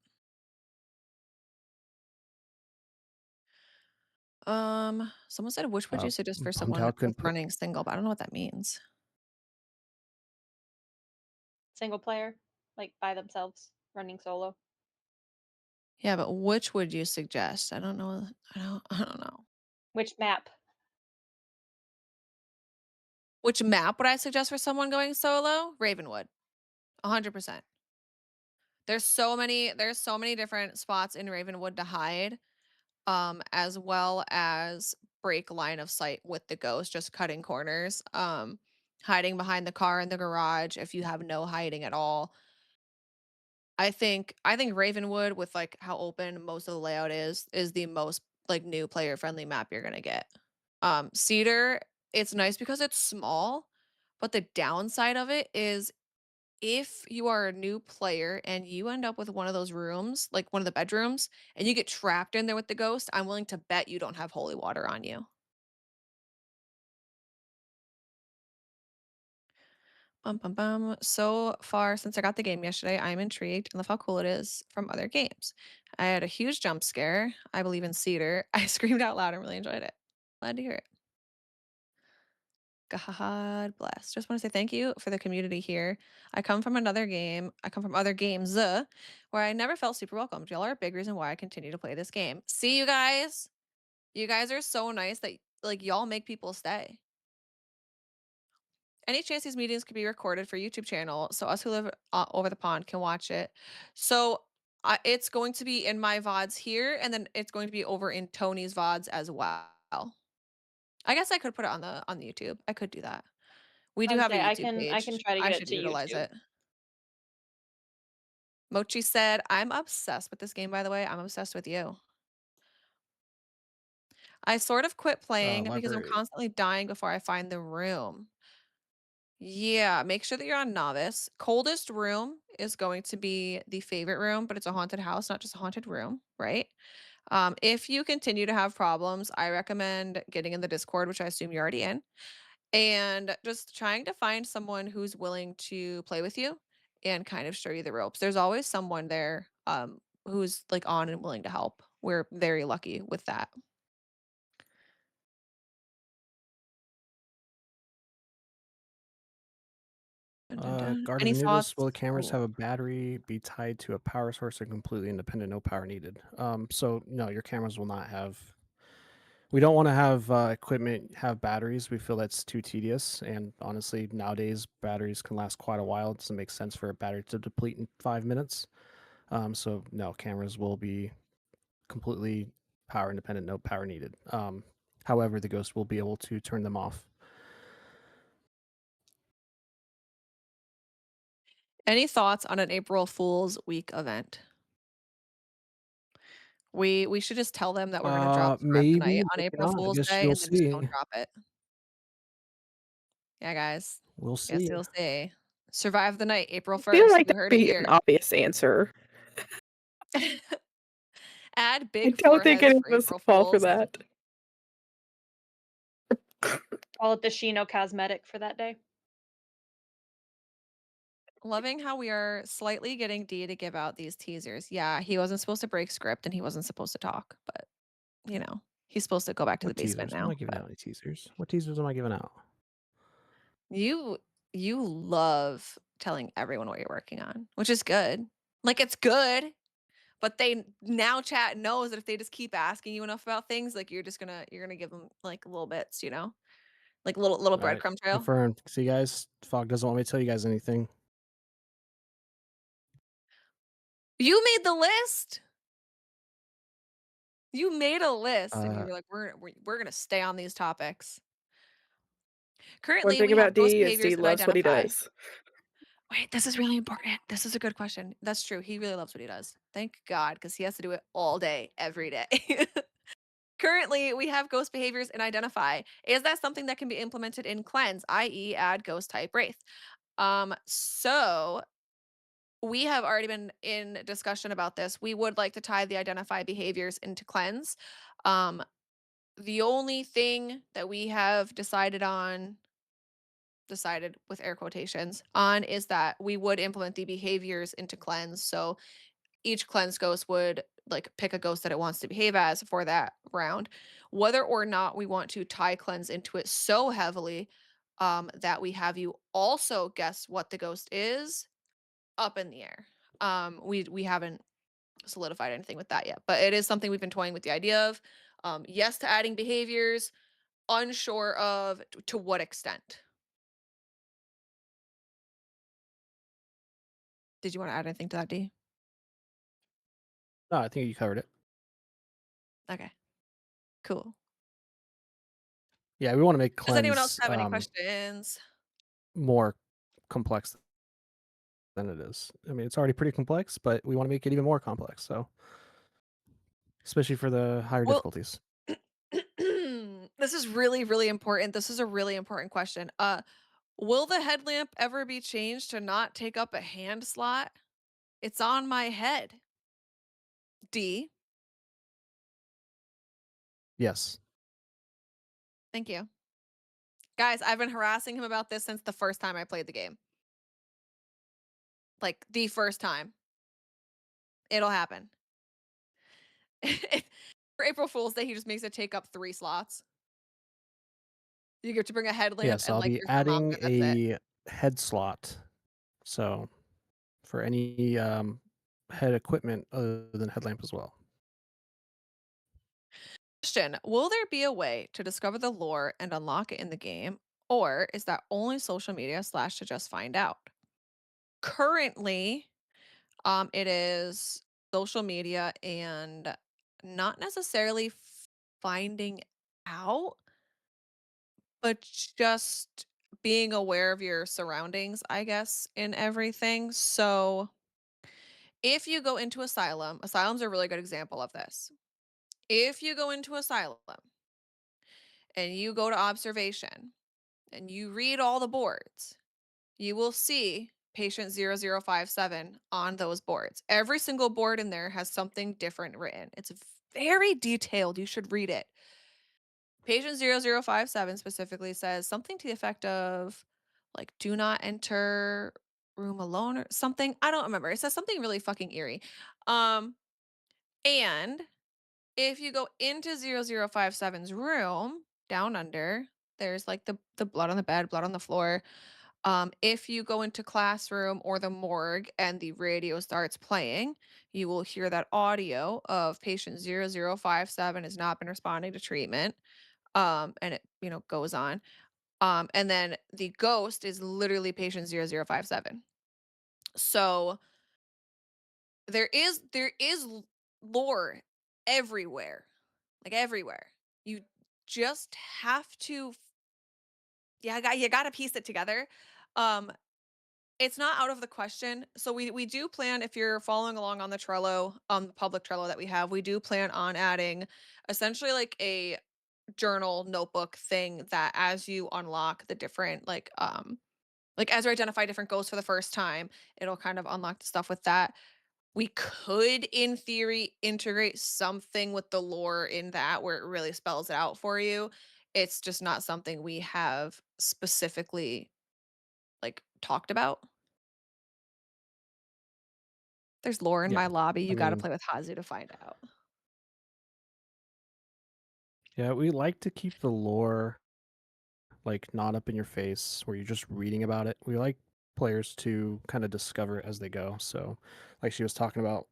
Someone said, which would you suggest for Bummed someone out couldn't with put- running single? But I don't know what that means. Single player, like by themselves, running solo. Yeah, but which would you suggest? I don't know. I don't know. Which map? Which map would I suggest for someone going solo? Ravenwood. 100%. There's so many different spots in Ravenwood to hide, as well as break line of sight with the ghost, just cutting corners. Hiding behind the car in the garage if you have no hiding at all. I think Ravenwood, with like how open most of the layout is the most like new player friendly map you're gonna get. Cedar, it's nice because it's small, but the downside of it is if you are a new player and you end up with one of those rooms, like one of the bedrooms, and you get trapped in there with the ghost, I'm willing to bet you don't have holy water on you. Bum, bum, bum. So far, since I got the game yesterday, I'm intrigued and love how cool it is from other games. I had a huge jump scare. I believe in Cedar. I screamed out loud and really enjoyed it. Glad to hear it. God bless. Just want to say thank you for the community here. I come from other games where I never felt super welcomed. Y'all are a big reason why I continue to play this game. See you guys. You guys are so nice that like y'all make people stay. Any chance these meetings could be recorded for YouTube channel so us who live over the pond can watch it? So it's going to be in my VODs here, and then it's going to be over in Tony's VODs as well. I guess I could put it on the YouTube. I could do that. We do I'd have a say YouTube I can page. try to I get it should to utilize YouTube. it. Mochi said, I'm obsessed with this game, by the way. I'm obsessed with you. I sort of quit playing because I'm library. constantly dying before I find the room. Yeah, make sure that you're on novice. Coldest room is going to be the favorite room, but it's a haunted house, not just a haunted room, right? If you continue to have problems, I recommend getting in the Discord, which I assume you're already in, and just trying to find someone who's willing to play with you and kind of show you the ropes. There's always someone there who's like on and willing to help. We're very lucky with that. Guard of Any Anubis, thoughts? will the cameras have Oh. a battery be tied to a power source or completely independent, no power needed? So no, your cameras will not have. We don't want to have equipment have batteries. We feel that's too tedious, and honestly, nowadays batteries can last quite a while. It doesn't make sense for a battery to deplete in 5 minutes. So no, cameras will be completely power independent, no power needed. However, the ghost will be able to turn them off. Any thoughts on an April Fool's Week event? We should just tell them that we're gonna drop Survive the Maybe, Night on maybe April not. I Fool's guess Day, you'll and then just see. don't drop it. Yeah, guys. We'll Guess see. you'll see. Survive the Night, April I feel 1st. like You that'd heard it be here. an obvious answer. Add I big don't think foreheads any for of us April fall for Fools. that. Call it the Shino cosmetic for that day. Loving how we are slightly getting D to give out these teasers. Yeah, he wasn't supposed to break script and he wasn't supposed to talk, but you know, he's supposed to go back to the What basement teasers? I'm now. not giving But out any teasers. What teasers am I giving out? you love telling everyone what you're working on, which is good. Like it's good, but they now chat knows that if they just keep asking you enough about things, like you're gonna give them like little bits, you know, like little All right, breadcrumb trail. confirmed. See, guys, Fog doesn't want me to tell you guys anything. You made the list. You made a list, and you Uh, were like, we're gonna stay on these topics. One Currently, thing we have about ghost D is behaviors D and loves what he identify. does. Wait, this is really important. This is a good question. That's true. He really loves what he does. Thank God, because he has to do it all day, every day. Currently, we have ghost behaviors and identify. Is that something that can be implemented in cleanse, i.e., add ghost type wraith? So we have already been in discussion about this. We would like to tie the identify behaviors into cleanse. The only thing that we have decided with air quotations on, is that we would implement the behaviors into cleanse. So each cleanse ghost would like pick a ghost that it wants to behave as for that round. Whether or not we want to tie cleanse into it so heavily that we have you also guess what the ghost is, up in the air. We haven't solidified anything with that yet, but it is something we've been toying with the idea of. Yes to adding behaviors, unsure of to what extent. Did you want to add anything to that, D? No, I think you covered it. Okay, cool. Yeah, we want to make Does anyone else cleanse have any questions? more complex than it is. I mean, it's already pretty complex, but we want to make it even more complex. So, especially for the higher Well, difficulties. this is really, really important. This is a really important question. Will the headlamp ever be changed to not take up a hand slot? It's on my head. D. Yes. Thank you. Guys, I've been harassing him about this since the first time I played the game. Like, the first time. It'll happen. For April Fool's Day, he just makes it take up 3 slots. You get to bring a headlamp Yes, and, I'll like, be your adding thermometer, that's it. a head slot. So, for any head equipment other than headlamp as well. Question: will there be a way to discover the lore and unlock it in the game, or is that only social media / to just find out? Currently, it is social media and not necessarily finding out, but just being aware of your surroundings, I guess, in everything. So if you go into asylum's a really good example of this. If you go into asylum and you go to observation and you read all the boards, you will see patient 0057 on those boards. Every single board in there has something different written. It's very detailed. You should read it. Patient 0057 specifically says something to the effect of, like, do not enter room alone or something. I don't remember. It says something really fucking eerie. And if you go into 0057's room, down under, there's like the blood on the bed, blood on the floor. If you go into classroom or the morgue and the radio starts playing, you will hear that audio of patient 0057 has not been responding to treatment. And it, goes on. And then the ghost is literally patient 0057. So there is lore everywhere. Like everywhere. You just have to you got to piece it together. Um it's not out of the question. So we do plan, if you're following along on the Trello, the public Trello that we have, we do plan on adding essentially like a journal notebook thing that as you unlock the different like as you identify different ghosts for the first time, it'll kind of unlock the stuff with that. We could, in theory, integrate something with the lore in that where it really spells it out for you. It's just not something we have specifically like talked about. There's lore in Yeah, my lobby. I You got to mean, play with Hazu to find out. yeah, we like to keep the lore like not up in your face where you're just reading about it. We like players to kind of discover it as they go. So, like she was talking about,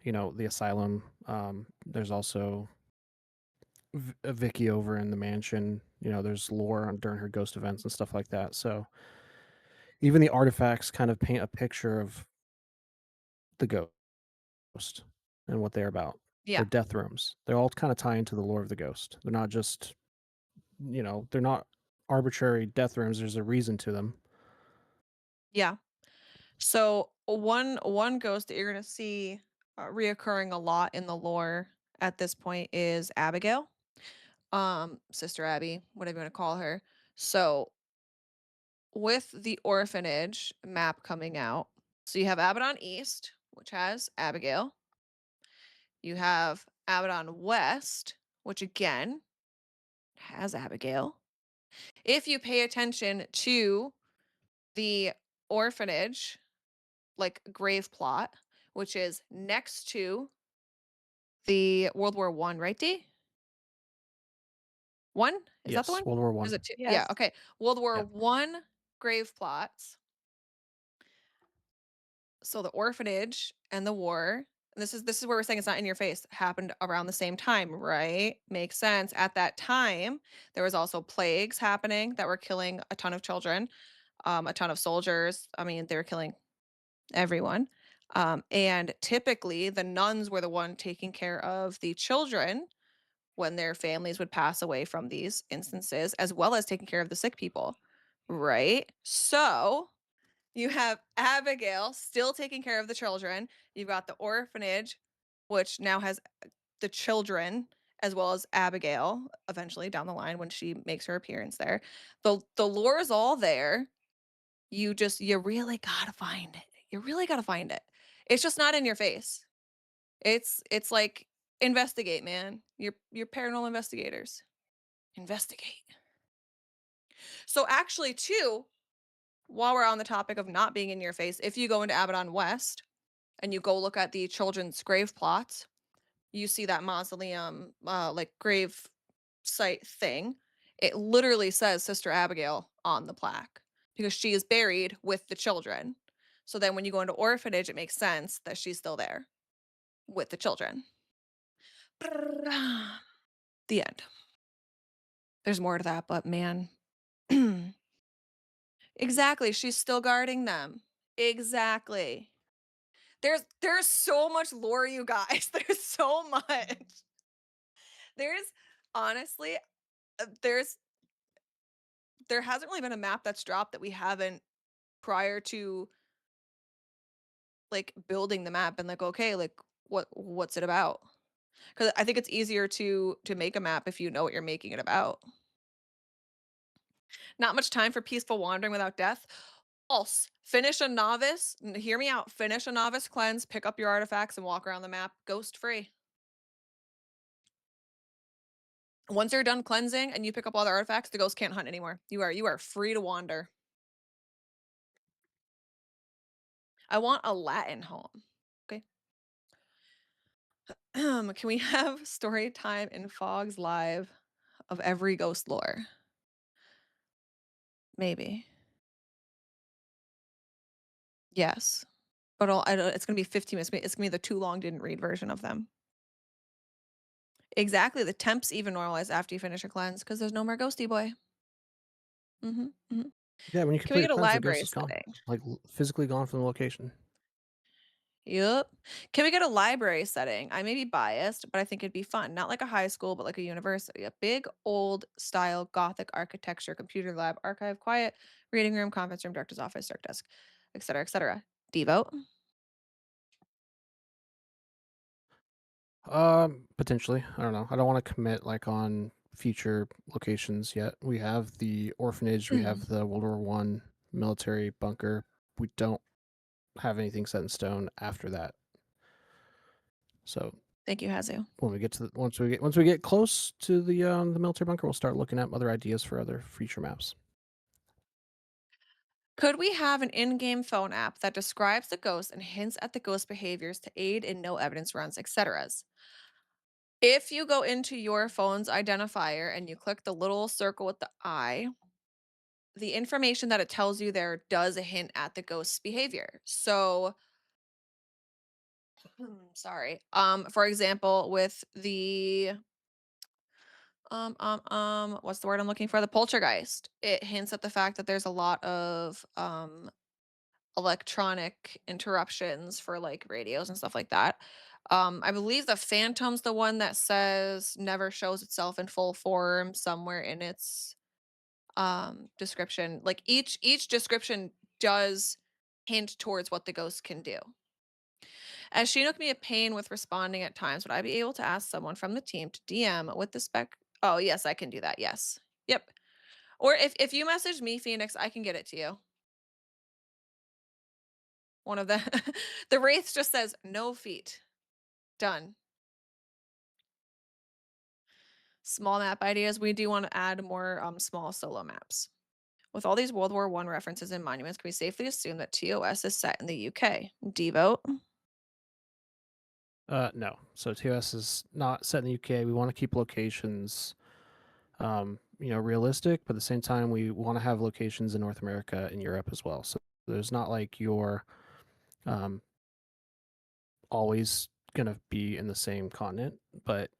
the asylum. There's also Vicky over in the mansion. There's lore during her ghost events and stuff like that. So even the artifacts kind of paint a picture of the ghost and what they're about. Yeah. They're death rooms. They all kind of tie into the lore of the ghost. They're not just, they're not arbitrary death rooms. There's a reason to them. Yeah. So one ghost that you're gonna see reoccurring a lot in the lore at this point is Abigail, Sister Abby, whatever you want to call her. So with the orphanage map coming out, So you have Abaddon East, which has Abigail. You have Abaddon West, which again has Abigail. If you pay attention to the orphanage, like grave plot, which is next to the World War I, right, D? One? Is that the Yes, one? World War Or is One. it two? Yes. Yeah, okay. World War Yep. One grave plots. So the orphanage and the war, and this is where we're saying it's not in your face, happened around the same time, right? Makes sense. At that time, there was also plagues happening that were killing a ton of children, a ton of soldiers. I mean, they were killing everyone. And typically the nuns were the one taking care of the children when their families would pass away from these instances, as well as taking care of the sick people, right? So you have Abigail still taking care of the children. You've got the orphanage, which now has the children, as well as Abigail eventually down the line when she makes her appearance there. The lore is all there. You really gotta find it. You really gotta find it. It's just not in your face. It's like investigate, man. You're paranormal investigators. Investigate. So actually, too, while we're on the topic of not being in your face, if you go into Abaddon West and you go look at the children's grave plots, you see that mausoleum, like grave site thing. It literally says Sister Abigail on the plaque because she is buried with the children. So then when you go into orphanage, it makes sense that she's still there with the children. The end. There's more to that, but man. Exactly. She's still guarding them. Exactly. There's so much lore, you guys. There's so much. There's honestly, there hasn't really been a map that's dropped that we haven't prior to like building the map and like, okay, like what's it about? Because I think it's easier to make a map if you know what you're making it about. Not much time for peaceful wandering without death. False. Finish a novice. Hear me out. Finish a novice cleanse, pick up your artifacts, and walk around the map ghost free. Once you're done cleansing and you pick up all the artifacts, the ghost can't hunt anymore. You are free to wander. I want a Latin home. Okay. Can we have story time in Fog's Live of every ghost lore? Maybe. Yes. But it's going to be 15 minutes. It's going to be the too long didn't read version of them. Exactly. The temps even normalize after you finish a cleanse because there's no more ghosty boy. Mm-hmm. Yeah, when you Can we complete get a a cleanse, the library ghost is gone. setting? Like physically gone from the location. Yep. Can we get a library setting? I may be biased, but I think it'd be fun. Not like a high school, but like a university. A big old style Gothic architecture, computer lab, archive, quiet, reading room, conference room, director's office, dark desk, etc., etc. Devote. Potentially. I don't know. I don't want to commit like on future locations yet. We have the orphanage, we have the World War One military bunker. We don't have anything set in stone after that. So Thank you, Hazu. when we get to once we get close to the military bunker, we'll start looking at other ideas for other future maps. Could we have an in-game phone app that describes the ghost and hints at the ghost behaviors to aid in no evidence runs, etc.? If you go into your phone's identifier and you click the little circle with the eye, the information that it tells you there does hint at the ghost's behavior. So, sorry. For example, with the what's the word I'm looking for? The poltergeist. It hints at the fact that there's a lot of electronic interruptions for like radios and stuff like that. I believe the Phantom's the one that says never shows itself in full form somewhere in its description. Like each description does hint towards what the ghost can do. As Chinook can be a pain with responding at times, would I be able to ask someone from the team to DM with the spec? Oh, yes, I can do that. Yes. Yep. Or if you message me, Phoenix, I can get it to you. one of the the Wraiths just says no feet. Done. Small map ideas. We do want to add more small solo maps. With all these World War I references and monuments, can we safely assume that TOS is set in the UK? Devote. No. So TOS is not set in the UK. We want to keep locations, realistic, but at the same time, we want to have locations in North America and Europe as well. So there's not like you're always gonna be in the same continent, but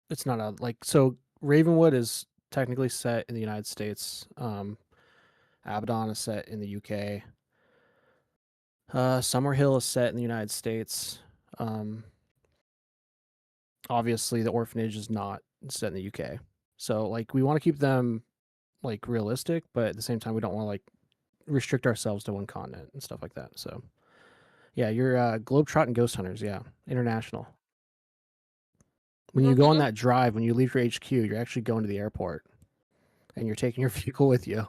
it's not a like so. Ravenwood is technically set in the United States. Abaddon is set in the UK. Summerhill is set in the United States. Obviously, the orphanage is not set in the UK. So, like, we want to keep them like realistic, but at the same time, we don't want to like restrict ourselves to one continent and stuff like that. So, yeah, you're Globetrotting Ghost Hunters. Yeah, international. When you go on that drive, when you leave your HQ, you're actually going to the airport, and you're taking your vehicle with you.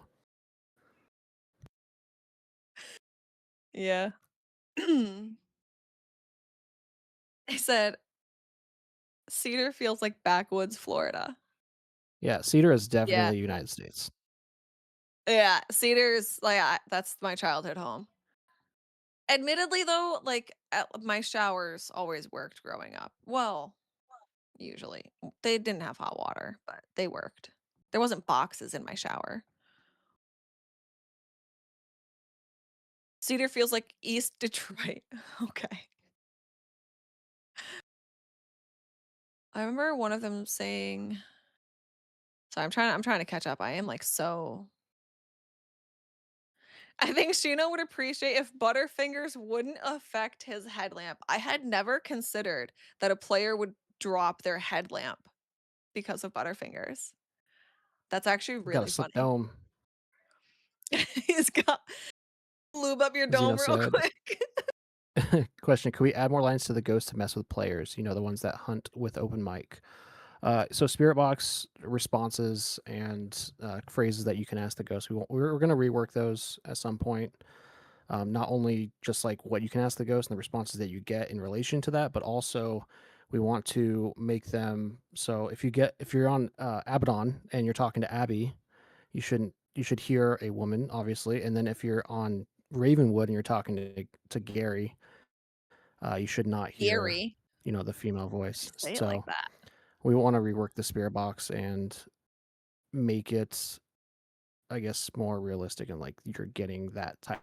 Yeah. I said Cedar feels like backwoods Florida. Yeah, Cedar is definitely United States. Yeah, Cedar's like that's my childhood home. Admittedly, though, like my showers always worked growing up. Well, usually they didn't have hot water, but they worked. There wasn't boxes in my shower. Cedar feels like East Detroit. Okay. I remember one of them saying. So I'm trying to catch up. I am like so. I think Shino would appreciate if Butterfingers wouldn't affect his headlamp. I had never considered that a player would drop their headlamp because of Butterfingers. That's actually You got a really slick funny. dome. He's got lube up your Xeno dome real said- quick. Question: Can we add more lines to the ghost to mess with players? You know, the ones that hunt with open mic. So Spirit Box responses and phrases that you can ask the ghost. We're going to rework those at some point. Not only just like what you can ask the ghost and the responses that you get in relation to that, but also we want to make them so if you're on Abaddon and you're talking to Abby, you should hear a woman, obviously, and then if you're on Ravenwood and you're talking to Gary, you should not hear Gary. the female voice. Say it So like that. we want to rework the Spirit Box and make it, I guess, more realistic and like you're getting that type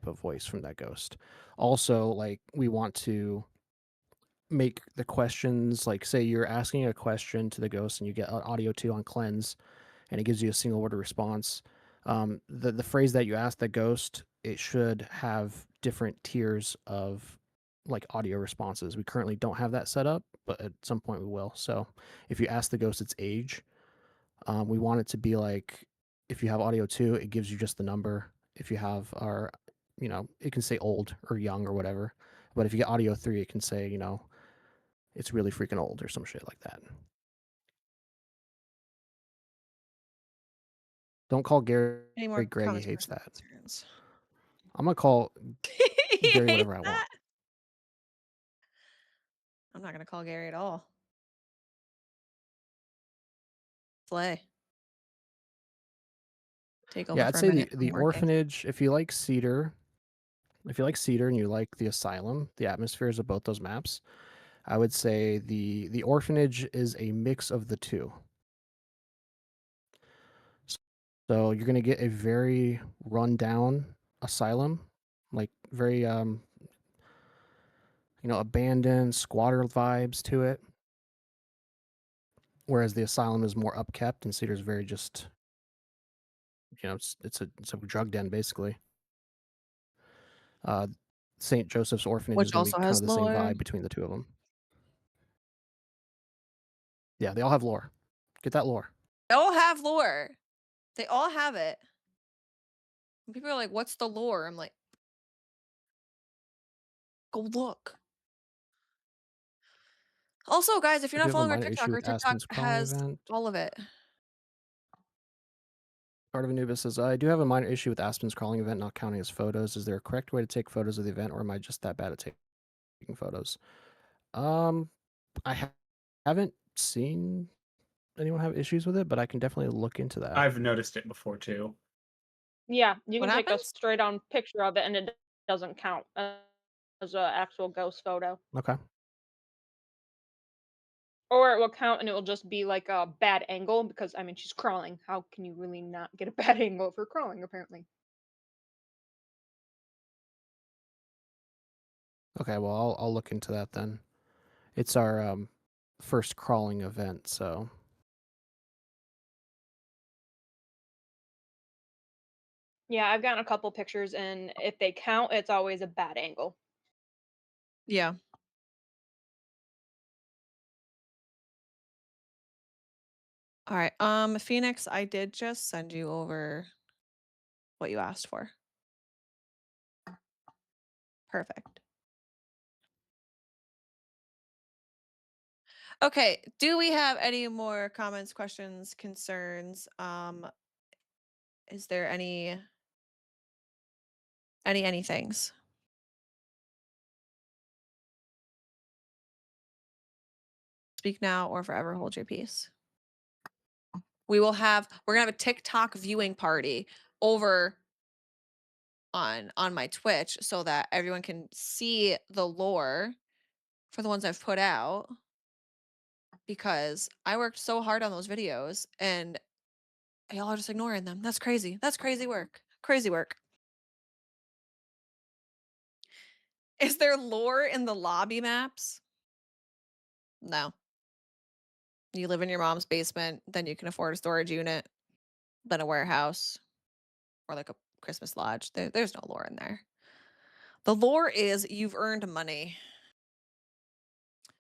of voice from that ghost. Also, like we want to make the questions like say you're asking a question to the ghost and you get audio 2 on cleanse and it gives you a single word of response. The phrase that you ask the ghost, it should have different tiers of like audio responses. We currently don't have that set up, but at some point we will. So if you ask the ghost its age, we want it to be like if you have audio 2, it gives you just the number. If you have our, it can say old or young or whatever. But if you get audio 3, it can say, it's really freaking old or some shit like that. Don't call Gary Any more Greg. He comments, hates that. concerns? I'm gonna call He Gary hates whatever I want. that? I'm not gonna call Gary at all. Slay. Take over Yeah, I'd for a say minute. the I'm working. orphanage. If you like Cedar and you like the asylum, the atmospheres of both those maps, I would say the orphanage is a mix of the two. So you're gonna get a very rundown asylum, like very abandoned squatter vibes to it. Whereas the asylum is more upkept and Cedar's very just it's a drug den basically. St. Joseph's Orphanage Which is going to be also kind has of the same lore. vibe between the two of them. Yeah, they all have lore. Get that lore. They all have lore. They all have it. And people are like, "What's the lore?" I'm like, "Go look." Also, guys, if you're If not you have a following our minor TikTok, issue our with TikTok Aspen's crawling has event, all of it. Art of Anubis says, I do have a minor issue with Aspen's crawling event not counting as photos. Is there a correct way to take photos of the event, or am I just that bad at taking photos? I haven't seen anyone have issues with it, but I can definitely look into that. I've noticed it before too. Yeah, you What can take a happens? straight on picture of it and it doesn't count as an actual ghost photo. Okay. Or it will count and it will just be like a bad angle because I mean she's crawling. How can you really not get a bad angle for crawling apparently? Okay, well, I'll look into that then. It's our first crawling event, so Yeah, I've gotten a couple pictures and if they count, it's always a bad angle. Yeah. All right. Phoenix, I did just send you over what you asked for. Perfect. Okay. Do we have any more comments, questions, concerns? Is there any things? Speak now or forever hold your peace. We're gonna have a TikTok viewing party over on my Twitch so that everyone can see the lore for the ones I've put out, because I worked so hard on those videos and y'all are just ignoring them. That's crazy. That's crazy work. Crazy work. Is there lore in the lobby maps? No. You live in your mom's basement, then you can afford a storage unit, then a warehouse, or like a Christmas lodge. There's no lore in there. The lore is you've earned money.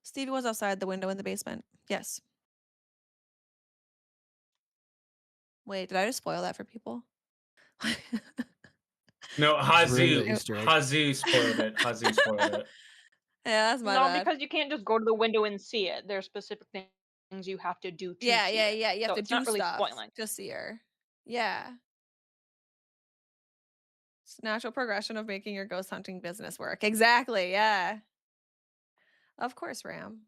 Stevie was outside the window in the basement. Yes. Wait, did I just spoil that for people? No, just ruined the Hazu. Easter egg. Hazu spoiled it. Hazu spoiled it. Yeah, that's my No, bad. because you can't just go to the window and see it. There's specific things you have to do to Yeah, see yeah, it. yeah. You have So to it's do not really stuff spoiling. to see her. Yeah. It's natural progression of making your ghost hunting business work. Exactly. Yeah. Of course, Ram.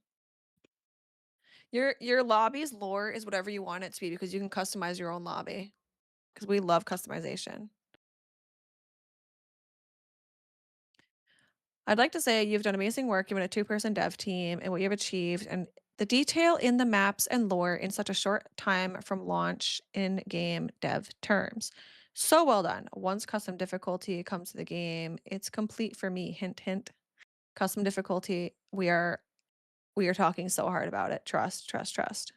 Your lobby's lore is whatever you want it to be because you can customize your own lobby. Because we love customization. I'd like to say you've done amazing work given a 2-person dev team and what you've achieved and the detail in the maps and lore in such a short time from launch in game dev terms. So well done. Once custom difficulty comes to the game, it's complete for me. Hint, hint. Custom difficulty. We are talking so hard about it. Trust, trust, trust.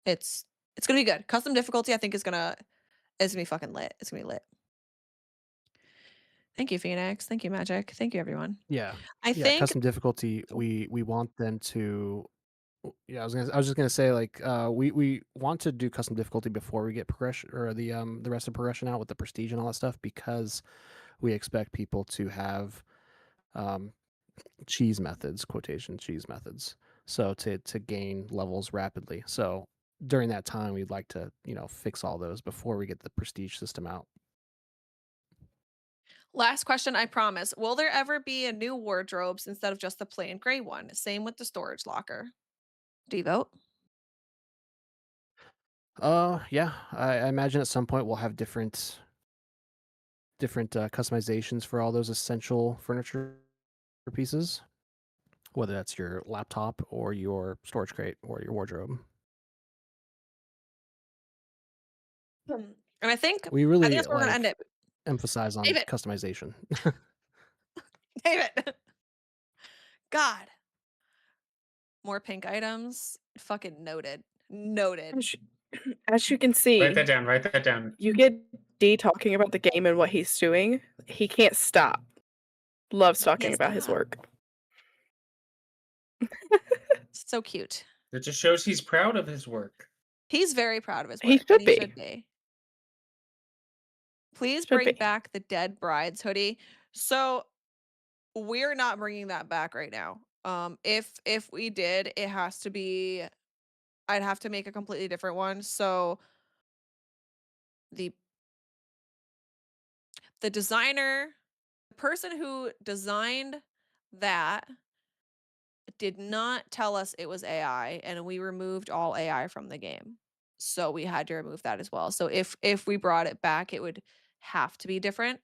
It's gonna be good. Custom difficulty, I think, is gonna be fucking lit. It's gonna be lit. Thank you, Phoenix. Thank you, Magic. Thank you, everyone. Yeah. I Yeah, think custom difficulty, we want them to yeah, I was just gonna say, like, we want to do custom difficulty before we get progression or the rest of progression out with the prestige and all that stuff, because we expect people to have cheese methods, quotation cheese methods, so to gain levels rapidly. So during that time, we'd like to fix all those before we get the prestige system out. last question, I promise. Will there ever be a new wardrobes instead of just the plain gray one? Same with the storage locker. Do you vote? Yeah, I imagine at some point we'll have different customizations for all those essential furniture pieces, whether that's your laptop or your storage crate or your wardrobe. And I think We that's really where we're gonna end it. emphasize on David. customization. David. God. More pink items. Fucking noted. Noted. As you can see, Write that down. Write that down. you get D talking about the game and what he's doing. He can't stop. Loves talking Can't about his stop. work. So cute. It just shows he's proud of his work. He's very proud of his work. He and should he be. should be. Please Should bring be. back the Dead Brides hoodie. So we're not bringing that back right now. If we did, it has to be. I'd have to make a completely different one. So the designer, the person who designed that did not tell us it was AI, and we removed all AI from the game. So we had to remove that as well. So if we brought it back, it would have to be different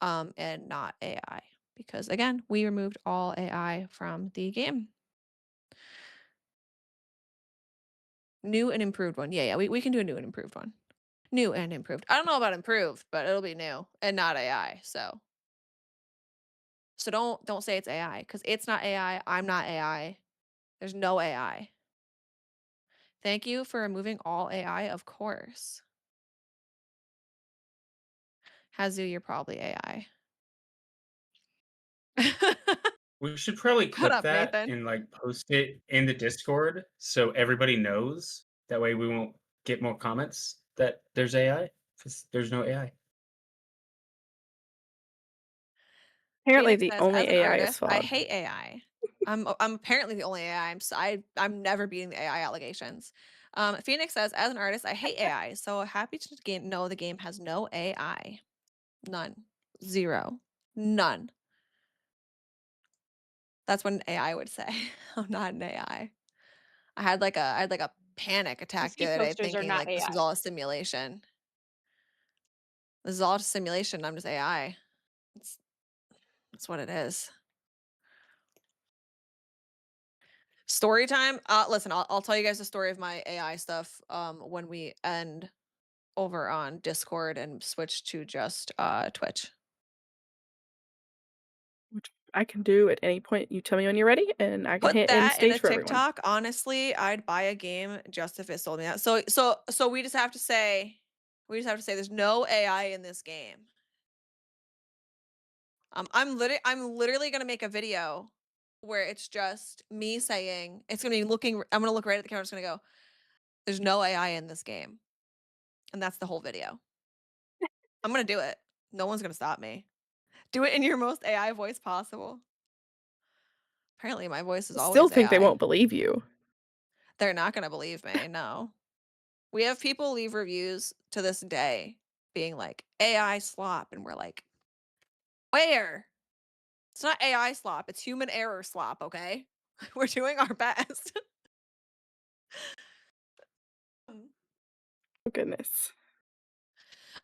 and not AI, because again, we removed all AI from the game. New and improved one. Yeah, we can do a new and improved one. New and improved. I don't know about improved, but it'll be new and not AI. So don't say it's AI, because it's not AI. I'm not AI. There's no AI. Thank you for removing all AI, of course. Hazu, you're probably AI. We should probably What clip up, that Nathan? and like post it in the Discord so everybody knows. That way we won't get more comments that there's AI, because there's no AI. Apparently, Phoenix the says, only as an AI is artist, I flawed. hate AI. I'm apparently the only AI. I'm never beating the AI allegations. Phoenix says, as an artist, I hate AI. So happy to know the game has no AI. None. Zero. None. That's what an AI would say. I'm not an AI. I had like a panic attack the PC other day posters are thinking not like this was AI. all a simulation. This is all a simulation. I'm just AI. That's what it is. Story time. Listen, I'll tell you guys the story of my AI stuff when we end over on Discord and switch to just Twitch. Which I can do at any point. You tell me when you're ready, and I can Put hit end that in a stage for everyone. TikTok. Honestly, I'd buy a game just if it sold me that. So we just have to say there's no AI in this game. I'm literally gonna make a video where it's just me saying, it's gonna be looking. I'm gonna look right at the camera. It's gonna go, "There's no AI in this game," and that's the whole video. I'm gonna do it. No one's gonna stop me. Do it in your most AI voice possible. Apparently, my voice is I always still think they AI. won't believe you. They're not gonna believe me. No. We have people leave reviews to this day being like, AI slop, and we're like, where? It's not AI slop, it's human error slop, okay? We're doing our best. Oh, goodness.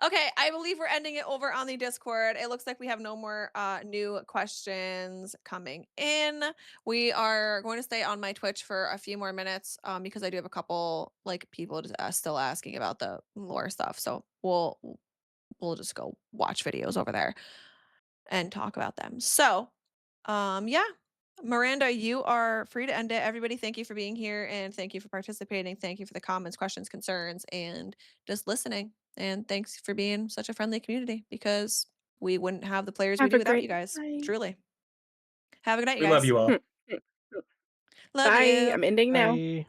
Okay, I believe we're ending it over on the Discord. It looks like we have no more new questions coming in. We are going to stay on my Twitch for a few more minutes because I do have a couple like people still asking about the lore stuff. So we'll just go watch videos over there and talk about them. So, yeah. Miranda, you are free to end it. Everybody, thank you for being here and thank you for participating. Thank you for the comments, questions, concerns, and just listening. And thanks for being such a friendly community, because we wouldn't have the players we Have do a without great you guys. night. Truly. Have a good night, you We guys. love you all. Love Bye. you. I'm ending now. Bye.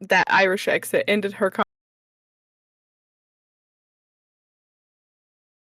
That Irish exit ended her